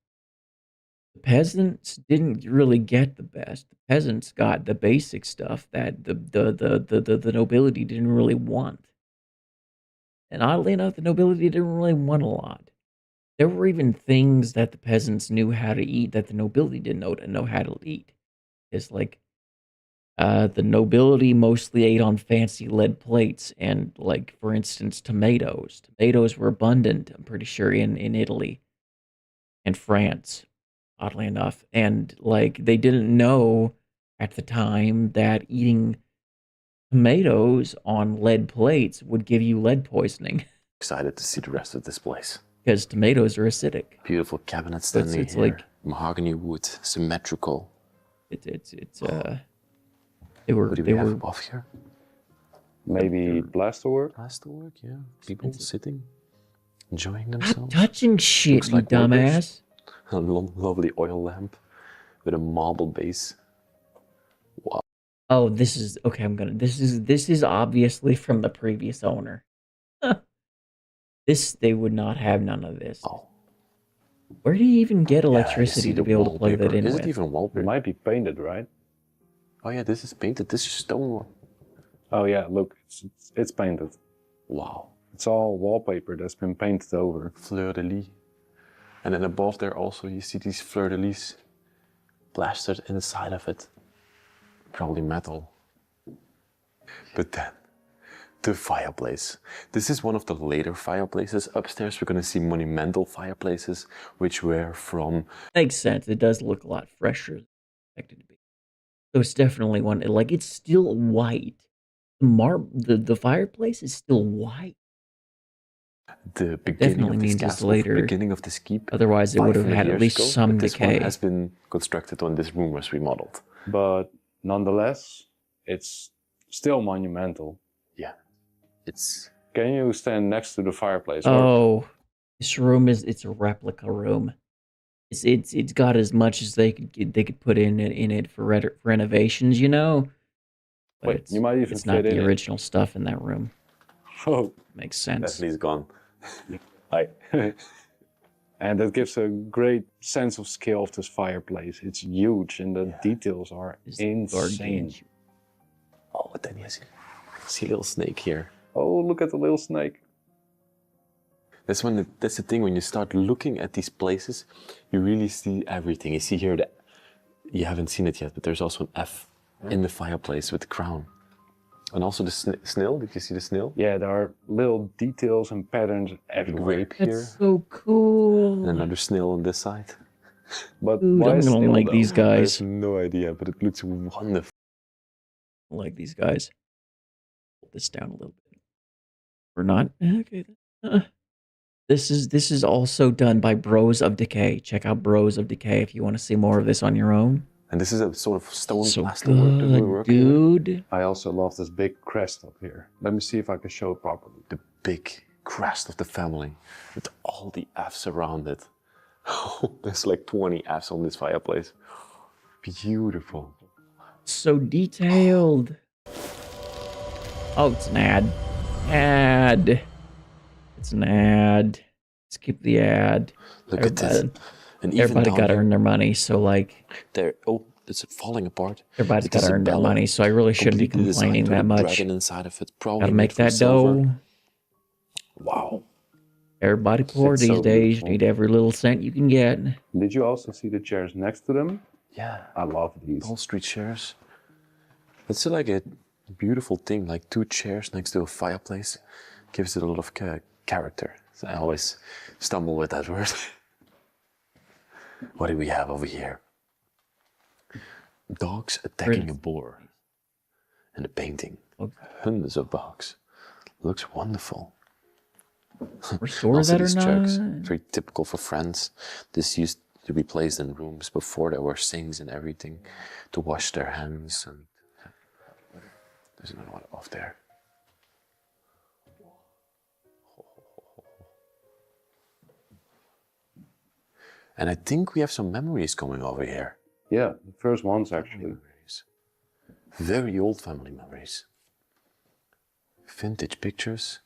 The peasants didn't really get the best. The peasants got the basic stuff that the nobility didn't really want. And oddly enough, the nobility didn't really want a lot. There were even things that the peasants knew how to eat that the nobility didn't know how to eat. It's like the nobility mostly ate on fancy lead plates, and like for instance, tomatoes. Tomatoes were abundant, I'm pretty sure, in Italy and France, oddly enough. And like they didn't know at the time that eating tomatoes on lead plates would give you lead poisoning. Excited to see the rest of this place. Because tomatoes are acidic. Beautiful cabinet standing it's here. like Mahogany wood, symmetrical. They were What do we have above here? Maybe plasterwork? Plasterwork, yeah. People sitting, enjoying Stop themselves. touching shit, Looks you like workers. dumbass. A lovely oil lamp with a marble base. Wow. Oh, this is okay. This is obviously from the previous owner. They would not have none of this. Oh. Where do you even get Yeah, you electricity see to the be able to plug that wallpaper. in Is with? it even It wallpaper? might be painted, right? Oh yeah, this is painted. This is stone. Oh yeah, look, it's painted. Wow. It's all wallpaper that's been painted over. Fleur-de-lis. And then above there also you see these fleur-de-lis plastered in the side of it. Probably metal. But then, the fireplace. This is one of the later fireplaces. Upstairs we're gonna see monumental fireplaces, which were from... Makes sense. It does look a lot fresher than expected to be. So it's definitely one. Like it's still white. The fireplace is still white. The beginning Definitely of this means it's castle, later. the beginning of this keep. Otherwise, it would have 500 had at years least ago, some but this one decay. has been constructed when this room was remodeled. But nonetheless, it's still monumental. Yeah, it's... Can you stand next to the fireplace? Oh, this room it's a replica room. It's got as much as they could put in it for renovations, you know. But Wait, you might even it's not fit in the it. original stuff in that room. Oh, Makes sense. Definitely gone. hi. And that gives a great sense of scale of this fireplace. It's huge and the details are insane. Gargantuan. Oh, but then you see a little snake here. Oh, look at the little snake. That's the thing, when you start looking at these places, you really see everything. You see here you haven't seen it yet, but there's also an F in the fireplace with the crown. And also the snail, did you see the snail? Yeah, there are little details and patterns everywhere. Grape here. That's so cool. And another snail on this side. But Dude, why I'm is gonna snail like though? these I guys. have no idea, but it looks wonderful. I like these guys. Pull this down a little bit. Or not. Okay. This is also done by Bros of Decay. Check out Bros of Decay if you want to see more of this on your own. And this is a sort of stone So plaster work that we're good, working with. dude. I also love this big crest up here. Let me see if I can show it properly. The big crest of the family with all the F's around it. There's like 20 F's on this fireplace. Beautiful. So detailed. Oh, it's an ad. Ad. It's an ad. Skip the ad. Look at this. And even Everybody down got to here, earn their money, so like there. Oh, it's falling apart. everybody's got to earn their Isabella, money. So I really shouldn't be completely designed complaining with that a much. dragon inside of it. Probably Got to made make from that silver. dough. Wow. Everybody poor It's these so days. beautiful. Need every little cent you can get. Did you also see the chairs next to them? Yeah. I love these. Wall Street chairs. It's like a beautiful thing, like two chairs next to a fireplace. Gives it a lot of character. So I always stumble with that word. What do we have over here? Dogs attacking a boar. And a painting. Hundreds of dogs. Looks wonderful. Restore Also that or these jugs, not? very typical for France. This used to be placed in rooms before there were sinks and everything to wash their hands. And there's another one off there. And I think we have some memories coming over here. Yeah, the first ones actually. Memories. Very old family memories. Vintage pictures.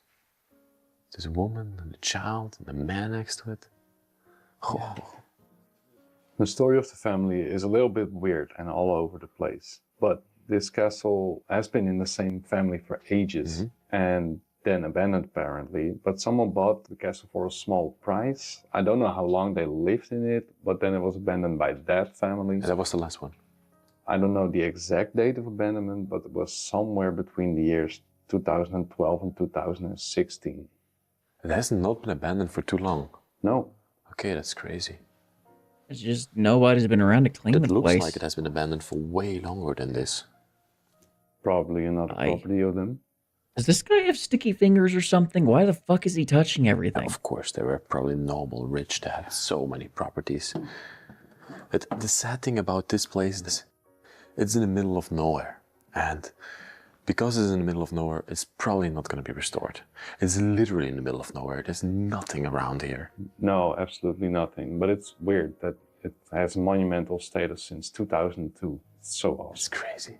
There's a woman and a child and a man next to it. Oh. The story of the family is a little bit weird and all over the place. But this castle has been in the same family for ages and then abandoned apparently. But someone bought the castle for a small price. I don't know how long they lived in it, but then it was abandoned by that family. And that was the last one. I don't know the exact date of abandonment, but it was somewhere between the years 2012 and 2016. It has not been abandoned for too long. No. Okay, that's crazy. It's just nobody's been around to clean It the looks place. like it has been abandoned for way longer than this. Probably another property of them. Does this guy have sticky fingers or something? Why the fuck is he touching everything? Of course, they were probably noble, rich. They had so many properties. But the sad thing about this place is it's in the middle of nowhere. And because it's in the middle of nowhere, it's probably not going to be restored. It's literally in the middle of nowhere. There's nothing around here. No, absolutely nothing. But it's weird that it has monumental status since 2002. It's so awesome. It's crazy.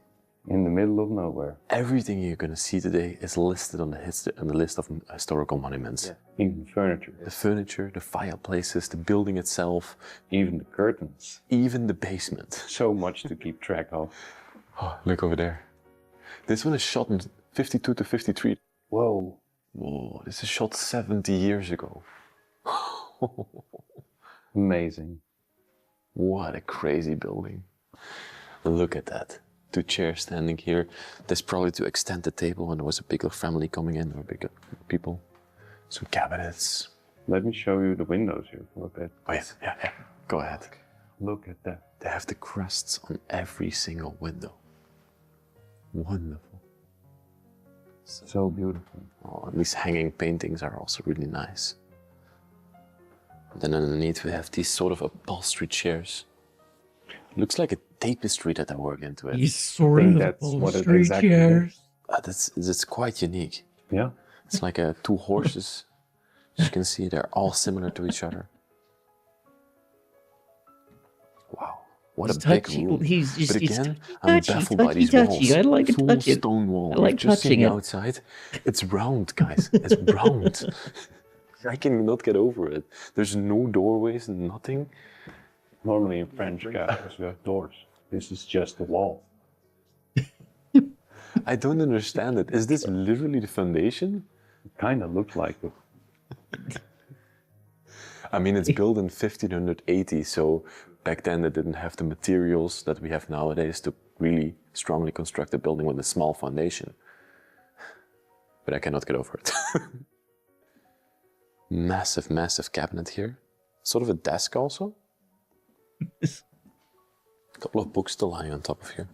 In the middle of nowhere. Everything you're going to see today is listed on the list of historical monuments. Yeah. Even furniture. The furniture, the fireplaces, the building itself. Even the curtains. Even the basement. So much to keep track of. Oh, look over there. This one is shot in 52 to 53. Whoa. Whoa, this is shot 70 years ago. Amazing. What a crazy building. Look at that. Two chairs standing here. That's probably to extend the table when there was a bigger family coming in or bigger people. Some cabinets. Let me show you the windows here for a bit. Wait, yeah. Go ahead. Look at that. They have the crests on every single window. Wonderful. So beautiful. Oh, and these hanging paintings are also really nice. And then underneath we have these sort of upholstery chairs. Looks like a tapestry that I work into it. These sort of upholstery chairs. It's quite unique. Yeah. It's like two horses. As you can see, they're all similar to each other. Wow. What a big room. He's just, but he's again, I'm baffled by these walls. I like to Full touch it. stone wall. I like You've just touching seen it. the outside. It's round, guys. It's round. I cannot get over it. There's no doorways and nothing. Normally in French castles you have doors. This is just a wall. I don't understand it. Is this literally the foundation? It kind of looks like it. I mean, it's built in 1580, so back then they didn't have the materials that we have nowadays to really strongly construct a building with a small foundation. But I cannot get over it. Massive, massive cabinet here. Sort of a desk also. A couple of books still lying on top of here.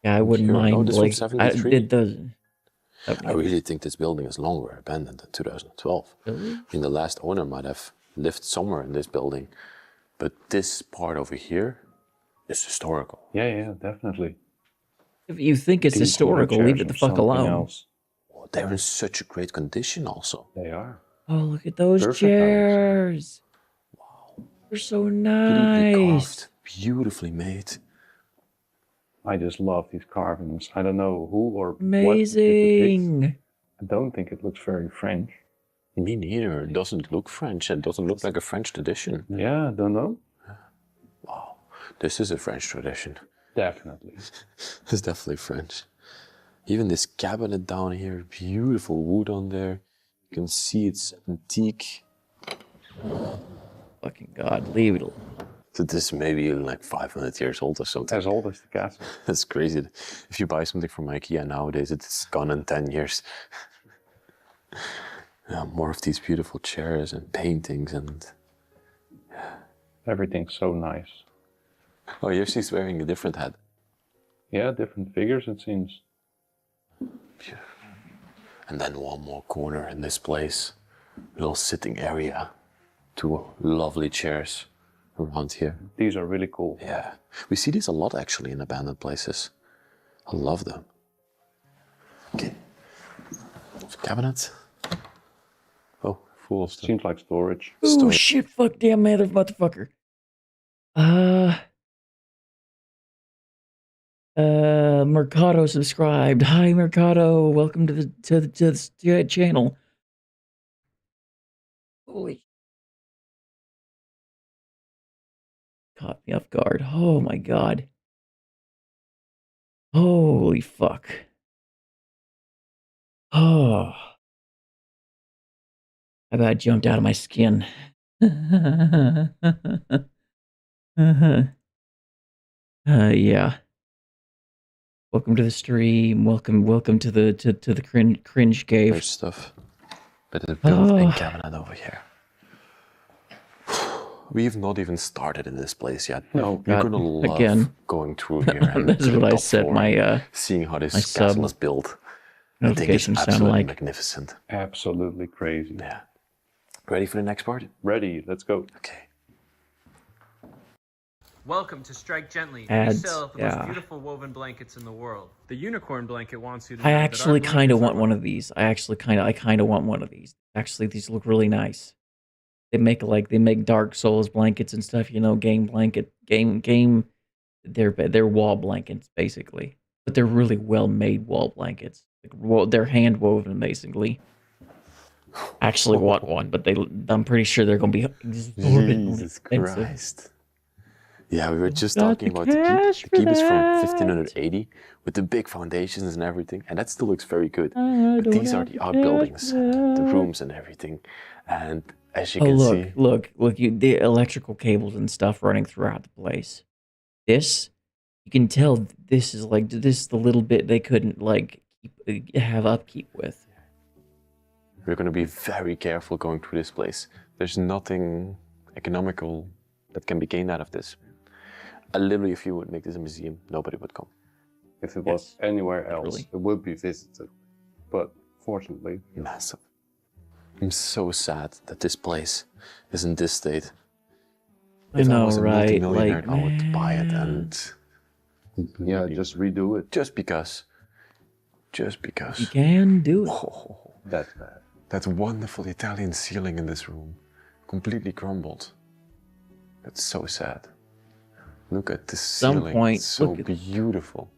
Yeah, I wouldn't Here, mind. this Like, one's 73. I I really think this building is longer abandoned than 2012. Really? I mean, the last owner might have lived somewhere in this building, but this part over here is historical. Yeah, definitely. If you think it's These historical, leave it the wheelchairs fuck are something alone. else. Oh, they're in such a great condition also. They are. Oh, look at those Perfect, I would say. chairs. Wow. They're so Beautifully nice. carved, beautifully made. I just love these carvings. I don't know who or what it Amazing. depicts. I don't think it looks very French. Me neither. It doesn't look French. It doesn't look like a French tradition. Yeah, I don't know. Wow, this is a French tradition. Definitely. It's definitely French. Even this cabinet down here, beautiful wood on there. You can see it's antique. Fucking God, leave it alone. So this may be like 500 years old or something. As old as the castle. That's crazy. If you buy something from IKEA nowadays, it's gone in 10 years. Yeah, more of these beautiful chairs and paintings and... Everything's so nice. Oh, here she's wearing a different hat. Yeah, different figures it seems. And then one more corner in this place. Little sitting area. Two lovely chairs around here. These are really cool. Yeah. We see these a lot actually in abandoned places. I love them. Okay. Cabinet. Oh, full of stuff. Seems like storage. Oh shit, fuck damn motherfucker. Mercado subscribed. Hi Mercado, welcome to the channel. Holy, caught me off guard. Oh my God. Holy fuck. Oh, I about jumped out of my skin. Yeah. Welcome to the stream. Welcome to the cringe cave. There's stuff. But the built-in cabinet over here. We've not even started in this place yet. No, you're God, gonna love again. going through here. And That's to the what I top said. floor, My seeing how this my castle sub is built. I think it's notifications sound absolutely like. magnificent. Absolutely crazy. Yeah. Ready for the next part? Ready, let's go. Okay. Welcome to Strike Gently. Ads, We sell the yeah. most beautiful woven blankets in the world. The unicorn blanket wants you to I know that actually our kind of blankets want one of these. I kind of want one of these. Actually, these look really nice. They make Dark Souls blankets and stuff. You know, game. They're wall blankets basically, but they're really well made wall blankets. Well, they're hand woven basically. Actually want one, but I'm pretty sure they're gonna be exorbitantly Jesus expensive. Christ. Yeah, we were just got talking the about the cash keep. for The keep is from that. 1580 with the big foundations and everything, and that still looks very good. I But don't these are have the the outbuildings, cash the for rooms and everything. And as you Oh can look, see, look! The electrical cables and stuff running throughout the place. This, you can tell, this is the little bit they couldn't have upkeep with. we're going to be very careful going through this place. There's nothing economical that can be gained out of this. Literally, if you would make this a museum, nobody would come. If it was anywhere else, Really. it would be visited. But fortunately, Massive. I'm so sad that this place is in this state. I If I know, was a right? multimillionaire, Like, I would buy it man. and yeah, just redo it. just because. Just because. You can do it. Oh, That's bad. that wonderful Italian ceiling in this room completely crumbled. That's so sad. Look at this Some ceiling. point, It's so look at- beautiful.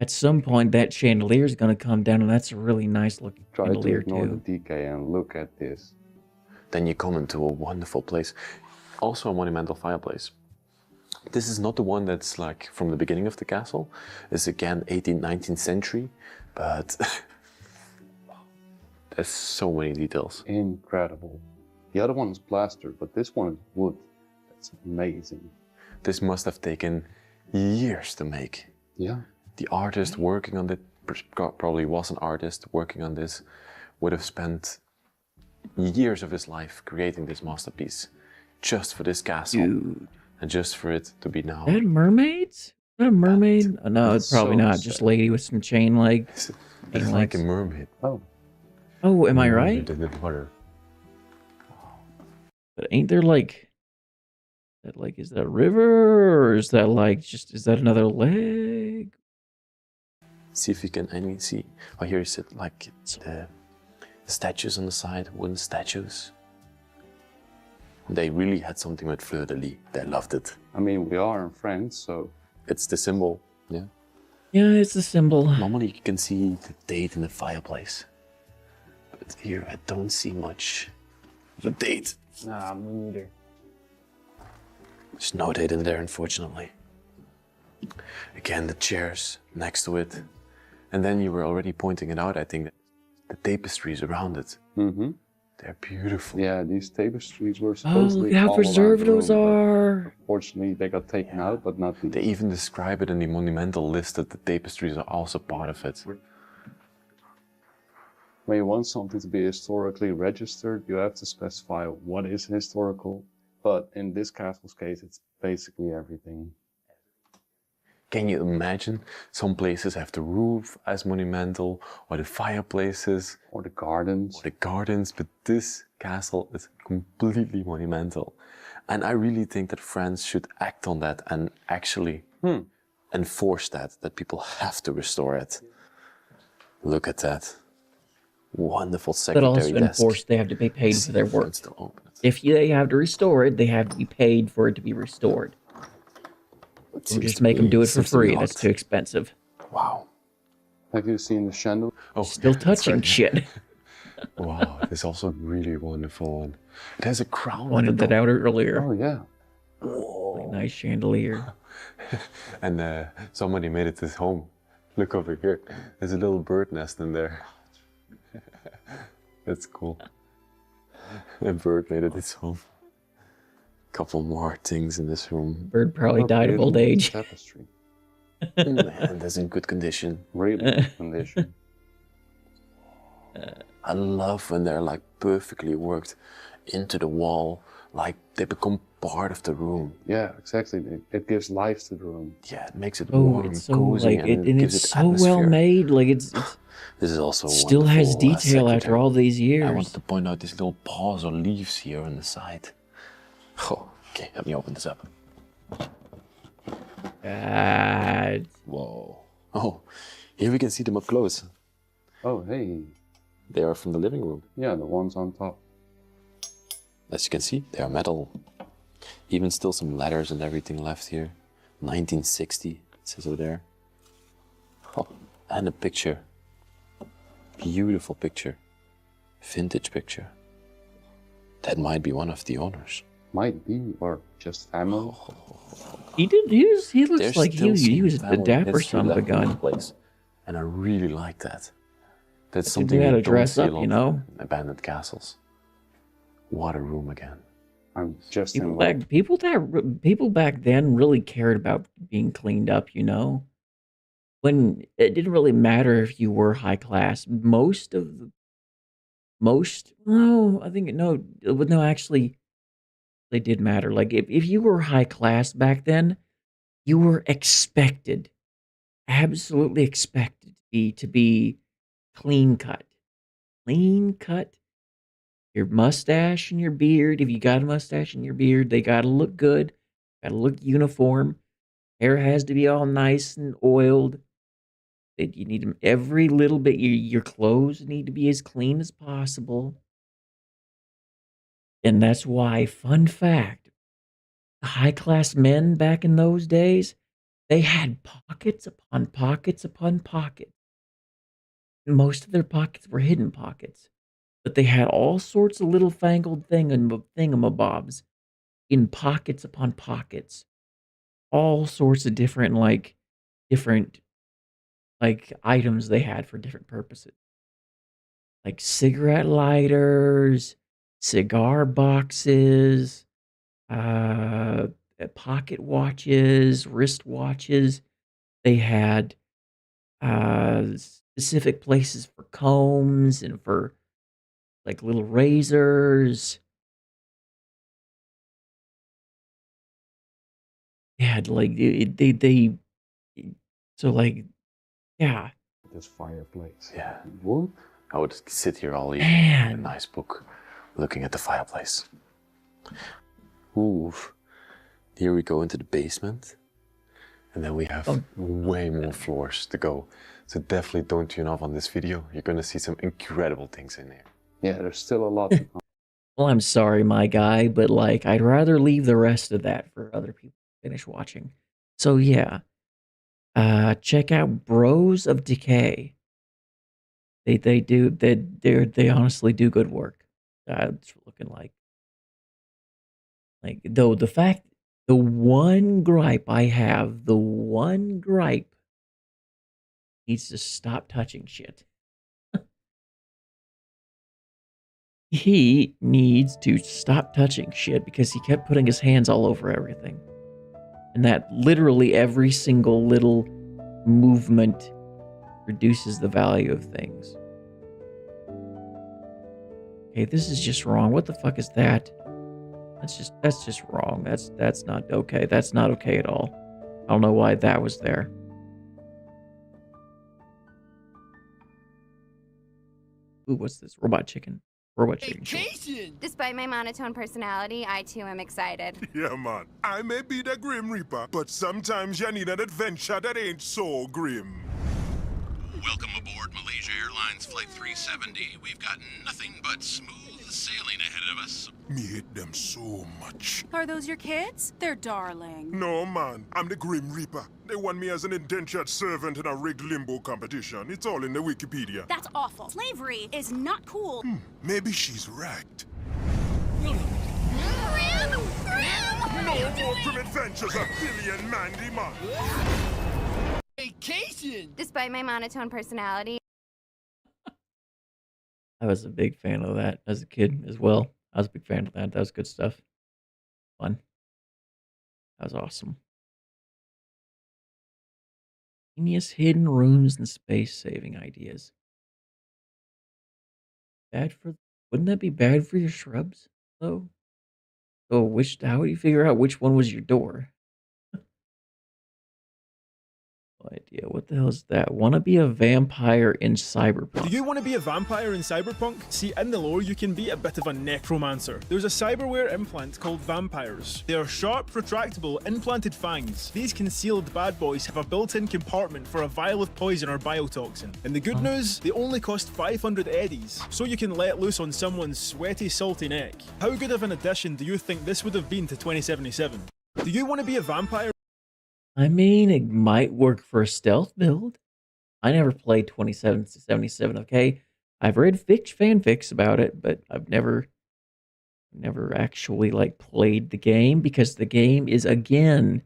At some point, that chandelier is going to come down, and that's a really nice looking Try to chandelier ignore too. the decay and look at this. Then you come into a wonderful place. Also a monumental fireplace. This is not the one that's like from the beginning of the castle. It's again 18th, 19th century, but there's so many details. Incredible. The other one is plaster, but this one is wood. That's amazing. This must have taken years to make. Yeah. The artist working on it, probably was an artist working on this, would have spent years of his life creating this masterpiece just for this castle. Dude. And just for it to be now. Is that mermaids? Is that a mermaid? Oh, no, it's probably so not. Just a lady with some chain legs. It's like a mermaid. Oh. Oh, am I right? In the water. But ain't there like that? Like, is that a river, or is that like is that another leg? See if you can see. Oh, here is it, like the statues on the side, wooden statues. They really had something with fleur-de-lis. They loved it. I mean, we are in France, so... It's the symbol, yeah. Yeah, it's the symbol. Normally you can see the date in the fireplace. But here I don't see much of a date. Nah, me neither. There's no date in there, unfortunately. Again, the chairs next to it. And then you were already pointing it out, I think, the tapestries around it. Mm-hmm. They're beautiful. Yeah, these tapestries were Oh, supposedly look how all preserved around the those room, are. Unfortunately, they got taken out, but not these. They even describe it in the monumental list that the tapestries are also part of it. When you want something to be historically registered, you have to specify what is historical. But in this castle's case, it's basically everything. Can you imagine? Some places have the roof as monumental, or the fireplaces, or the gardens. But this castle is completely monumental. And I really think that France should act on that and actually enforce that people have to restore it. Look at that. Wonderful But secretary also desk. enforce they have to be paid for their work. To open it. If they have to restore it, they have to be paid for it to be restored. Or just make them do it for free. That's too expensive. Wow. Have you seen the chandelier? Oh, Still touching shit. Wow, this is also really wonderful one. It has a crown. Pointed that out earlier. Oh, yeah. Like, nice chandelier. And somebody made it his home. Look over here. There's a little bird nest in there. That's cool. A bird made it its home. Couple more things in this room. Bird probably died of old age. Tapestry. Man, that's in good condition. Really good condition. I love when they're like perfectly worked into the wall, like they become part of the room. Yeah, exactly. It gives life to the room. Yeah, it makes it Oh, warm it's and so cozy, like and and gives it's it so well atmosphere. made. Like it's This is also still has wonderful, detail after secretary. all these years. I want to point out these little paws or leaves here on the side. Oh, okay, let me open this up. God. Whoa. Oh, here we can see them up close. Oh, hey. They are from the living room. Yeah, the ones on top. As you can see, they are metal. Even still some letters and everything left here. 1960, it says over there. Oh, and a picture. Beautiful picture. Vintage picture. That might be one of the owners. Might be, or just family. He did. He looks There's like still he some was a family dapper history son of a left in this gun. place. And I really like that. That's They something gotta you don't dress see a up, lot you know? in abandoned castles. What a room again. I'm just People back then really cared about being cleaned up, you know? When it didn't really matter if you were high class. Actually, they did matter. Like, if you were high class back then, you were expected, absolutely expected to be clean cut. Clean cut. Your mustache and your beard, if you got a mustache and your beard, they gotta look good, gotta look uniform. Hair has to be all nice and oiled. You need them every little bit. Your clothes need to be as clean as possible. And that's why, fun fact, high class men back in those days, they had pockets upon pockets upon pockets. Most of their pockets were hidden pockets, but they had all sorts of little fangled thingamabobs in pockets upon pockets. All sorts of different items they had for different purposes. Like cigarette lighters, cigar boxes, pocket watches, wrist watches. They had specific places for combs and for like little razors. They had like they so like yeah. This fireplace. Yeah. What? I would sit here all evening Man. with a nice book, looking at the fireplace. Ooh. Here we go into the basement. And then we have way more floors to go. So definitely don't tune off on this video. You're gonna see some incredible things in there. Yeah, there's still a lot to come. Well, I'm sorry, my guy, but like I'd rather leave the rest of that for other people to finish watching. So yeah. Check out Bros of Decay. They honestly do good work. It's looking like though the one gripe I have, needs to stop touching shit. He needs to stop touching shit because he kept putting his hands all over everything. And that literally every single little movement reduces the value of things. Okay, this is just wrong. What the fuck is that? That's just wrong. That's not okay. That's not okay at all. I don't know why that was there. Ooh, what's this? Robot chicken. Robot chicken. Despite my monotone personality, I too am excited. Yeah, man. I may be the Grim Reaper, but sometimes you need an adventure that ain't so grim. Welcome aboard Malaysia Airlines Flight 370. We've got nothing but smooth sailing ahead of us. Me hate them so much. Are those your kids? They're darling. No, man. I'm the Grim Reaper. They want me as an indentured servant in a rigged limbo competition. It's all in the Wikipedia. That's awful. Slavery is not cool. Maybe she's right. Grim! No more grim adventures of Billy and Mandy, man. Vacation! Despite my monotone personality, I was a big fan of that as a kid as well. I was a big fan of that. That was good stuff. Fun. That was awesome. Genius hidden rooms and space saving ideas. Wouldn't that be bad for your shrubs though? So how would you figure out which one was your door? No idea. What the hell is that? Want to be a vampire in Cyberpunk? Do you want to be a vampire in Cyberpunk? See, in the lore, you can be a bit of a necromancer. There's a cyberware implant called vampires. They are sharp, retractable, implanted fangs. These concealed bad boys have a built-in compartment for a vial of poison or biotoxin. And the good news, they only cost 500 eddies, so you can let loose on someone's sweaty, salty neck. How good of an addition do you think this would have been to 2077? Do you want to be a vampire? I mean, it might work for a stealth build. I never played 2777, okay? I've read fanfics about it, but I've never actually like played the game because the game is again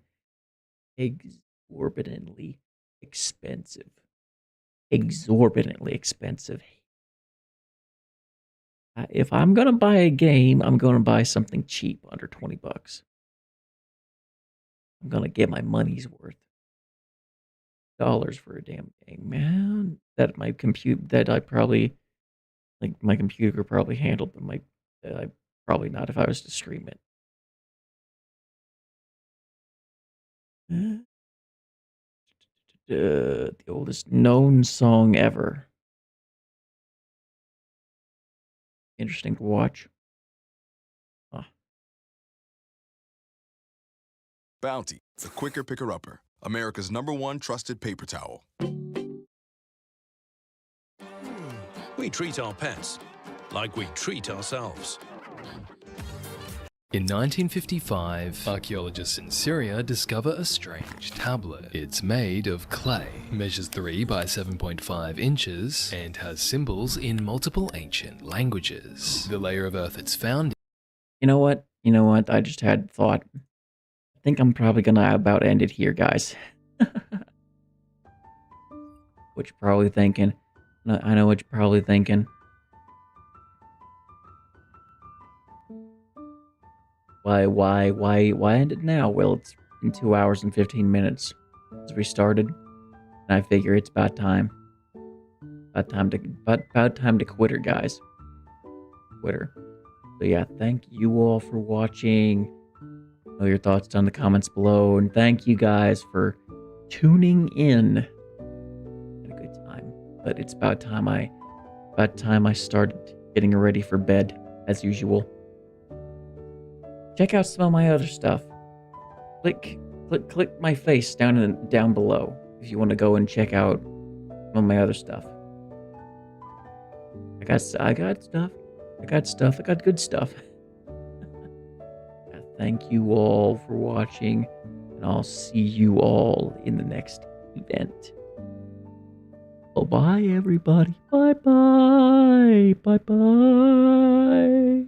exorbitantly expensive. Exorbitantly expensive. If I'm going to buy a game, I'm going to buy something cheap under 20 bucks. I'm gonna get my money's worth. Dollars for a damn game, man. That my computer could probably handle, but I probably not if I was to stream it. The oldest known song ever. Interesting to watch. Bounty, the quicker picker-upper. America's #1 trusted paper towel. We treat our pets like we treat ourselves. In 1955, archaeologists in Syria discover a strange tablet. It's made of clay, measures 3 by 7.5 inches, and has symbols in multiple ancient languages. The layer of earth it's found. You know what? I just had thought. I think I'm probably gonna about end it here, guys. What you're probably thinking. I know what you're probably thinking. Why end it now? Well, it's been 2 hours and 15 minutes since we started, and I figure it's about time. About time to quit her, guys. Quit her. So yeah, thank you all for watching. Know your thoughts down in the comments below, and thank you guys for tuning in. Had a good time, but it's about time I started getting ready for bed as usual. Check out some of my other stuff. Click my face down below if you want to go and check out some of my other stuff. I got stuff. I got good stuff. Thank you all for watching, and I'll see you all in the next event. Well, bye everybody. Bye bye. Bye bye.